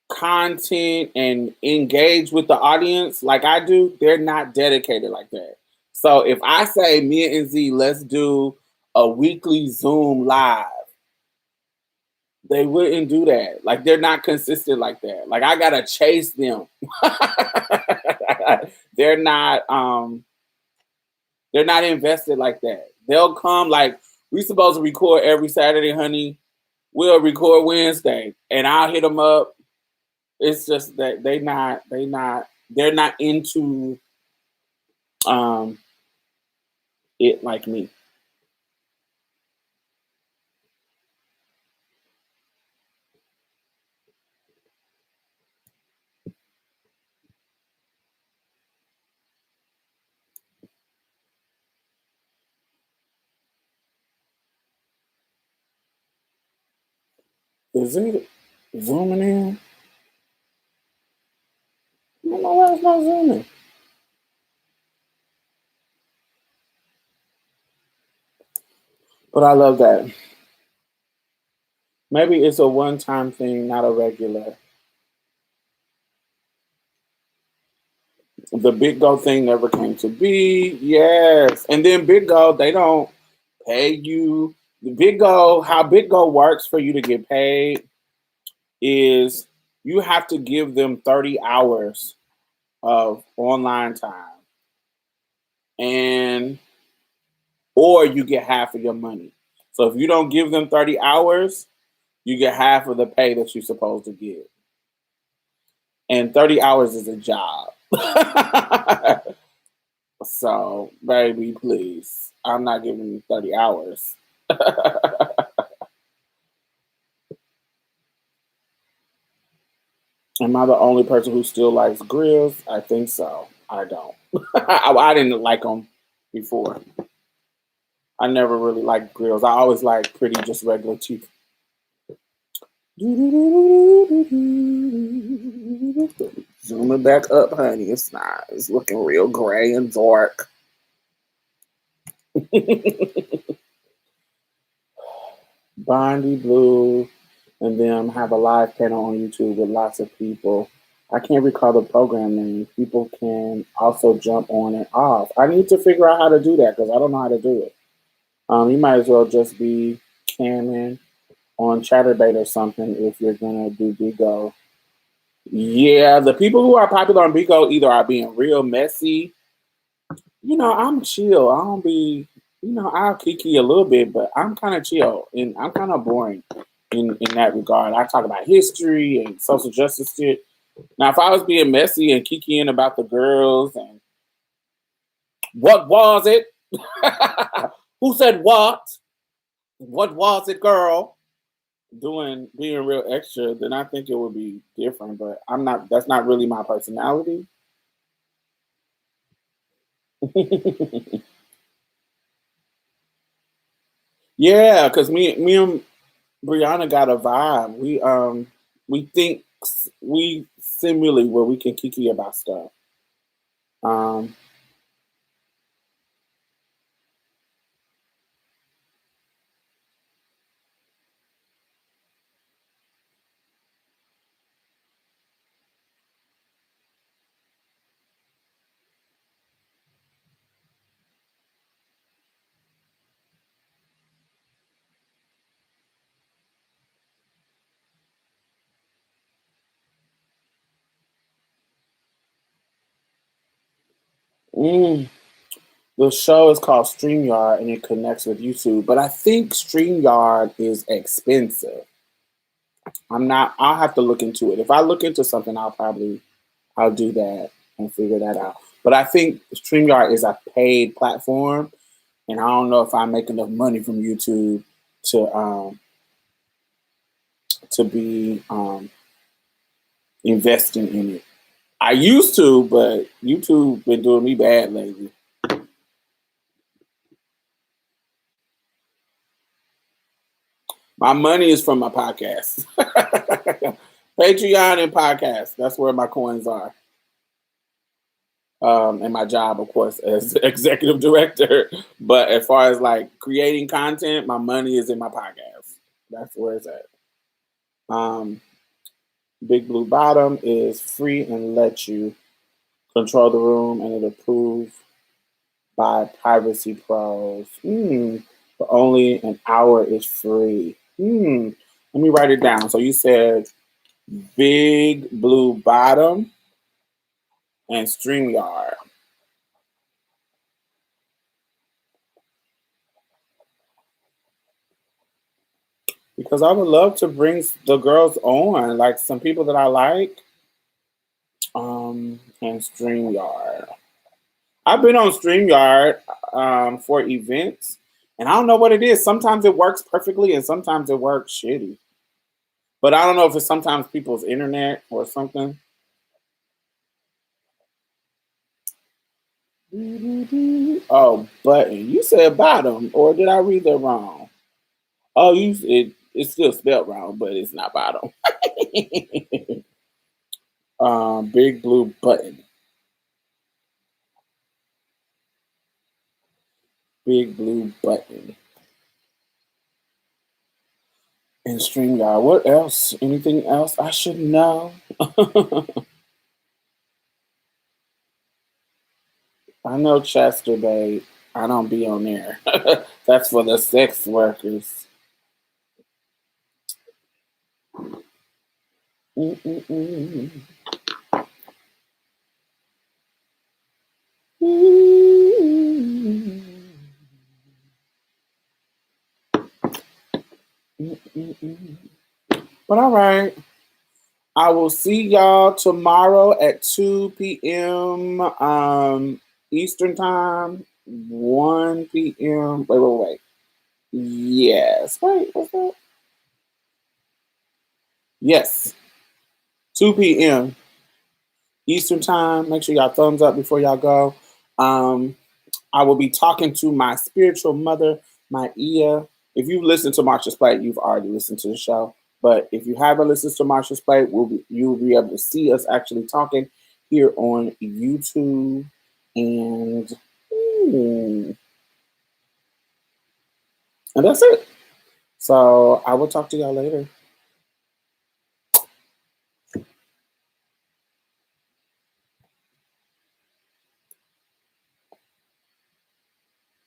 content and engage with the audience like I do, they're not dedicated like that. So if I say Mia and Z, let's do a weekly Zoom live, they wouldn't do that. Like they're not consistent like that. Like I gotta chase them. they're not they're not invested like that. They'll come like we supposed to record every Saturday, honey. We'll record Wednesday, and I'll hit them up. It's just that they're not into um it like me. Is it zooming in? I don't know why it's not zooming. But I love that. Maybe it's a one-time thing, not a regular. The Big Go thing never came to be. Yes. And then Big Go, they don't pay you. The Big Go, how Big Go works for you to get paid is you have to give them 30 hours of online time and or you get half of your money. So if you don't give them 30 hours, you get half of the pay that you're supposed to get. And 30 hours is a job. So, baby, please. I'm not giving you 30 hours. Am I the only person who still likes grills? I think so. I don't. I didn't like them before. I never really liked grills. I always liked pretty, just regular teeth. Zoom it back up, honey. It's not. It's looking real gray and dark. Bondy Blue and them have a live panel on YouTube with lots of people. I can't recall the program name. People can also jump on and off. I need to figure out how to do that because I don't know how to do it. You might as well just be camming on Chatterbait or something if you're gonna do Bigo. Yeah, the people who are popular on Bigo either are being real messy. I'm chill. I don't be. I'll kiki a little bit, but I'm kind of chill and I'm kind of boring in that regard. I talk about history and social justice shit. Now, if I was being messy and kikiing about the girls and what was it? Who said what? What was it, girl? Being real extra, then I think it would be different. But I'm not. That's not really my personality. Yeah, because me and Brianna got a vibe. We think we simulate where we can kiki about stuff. Um, mm, the show is called StreamYard and it connects with YouTube, but I think StreamYard is expensive. I'm not. I'll have to look into it. If I look into something, I'll do that and figure that out. But I think StreamYard is a paid platform, and I don't know if I make enough money from YouTube to be investing in it. I used to, but YouTube been doing me bad lately. My money is from my podcast, Patreon and podcast. That's where my coins are. And my job, of course, as executive director. But as far as like creating content, my money is in my podcast. That's where it's at. Um, Big Blue Bottom is free and lets you control the room, and it approved by privacy pros. For only an hour is free. Let me write it down. So you said Big Blue Bottom and StreamYard. Because I would love to bring the girls on, like some people that I like, and StreamYard. I've been on StreamYard for events, and I don't know what it is. Sometimes it works perfectly, and sometimes it works shitty. But I don't know if it's sometimes people's internet or something. Oh, button. You said bottom, or did I read that wrong? Oh, it's still spelled wrong, but it's not bottom. Big blue button. Big blue button. And StreamYard. What else? Anything else I should know? I know Chester, babe. I don't be on there. That's for the sex workers. Mm-mm-mm. Mm-mm-mm. Mm-mm-mm. But all right. I will see y'all tomorrow at 2 p.m. Eastern time. 1 p.m. Wait. Yes. Wait, what's that? Yes. 2 p.m. Eastern time. Make sure y'all thumbs up before y'all go. Um, I will be talking to my spiritual mother, my Ia. If you listen to Marsha's Plate, you've already listened to the show. But if you haven't listened to Marsha's Plate, you'll be able to see us actually talking here on YouTube. And and that's it. So I will talk to y'all later.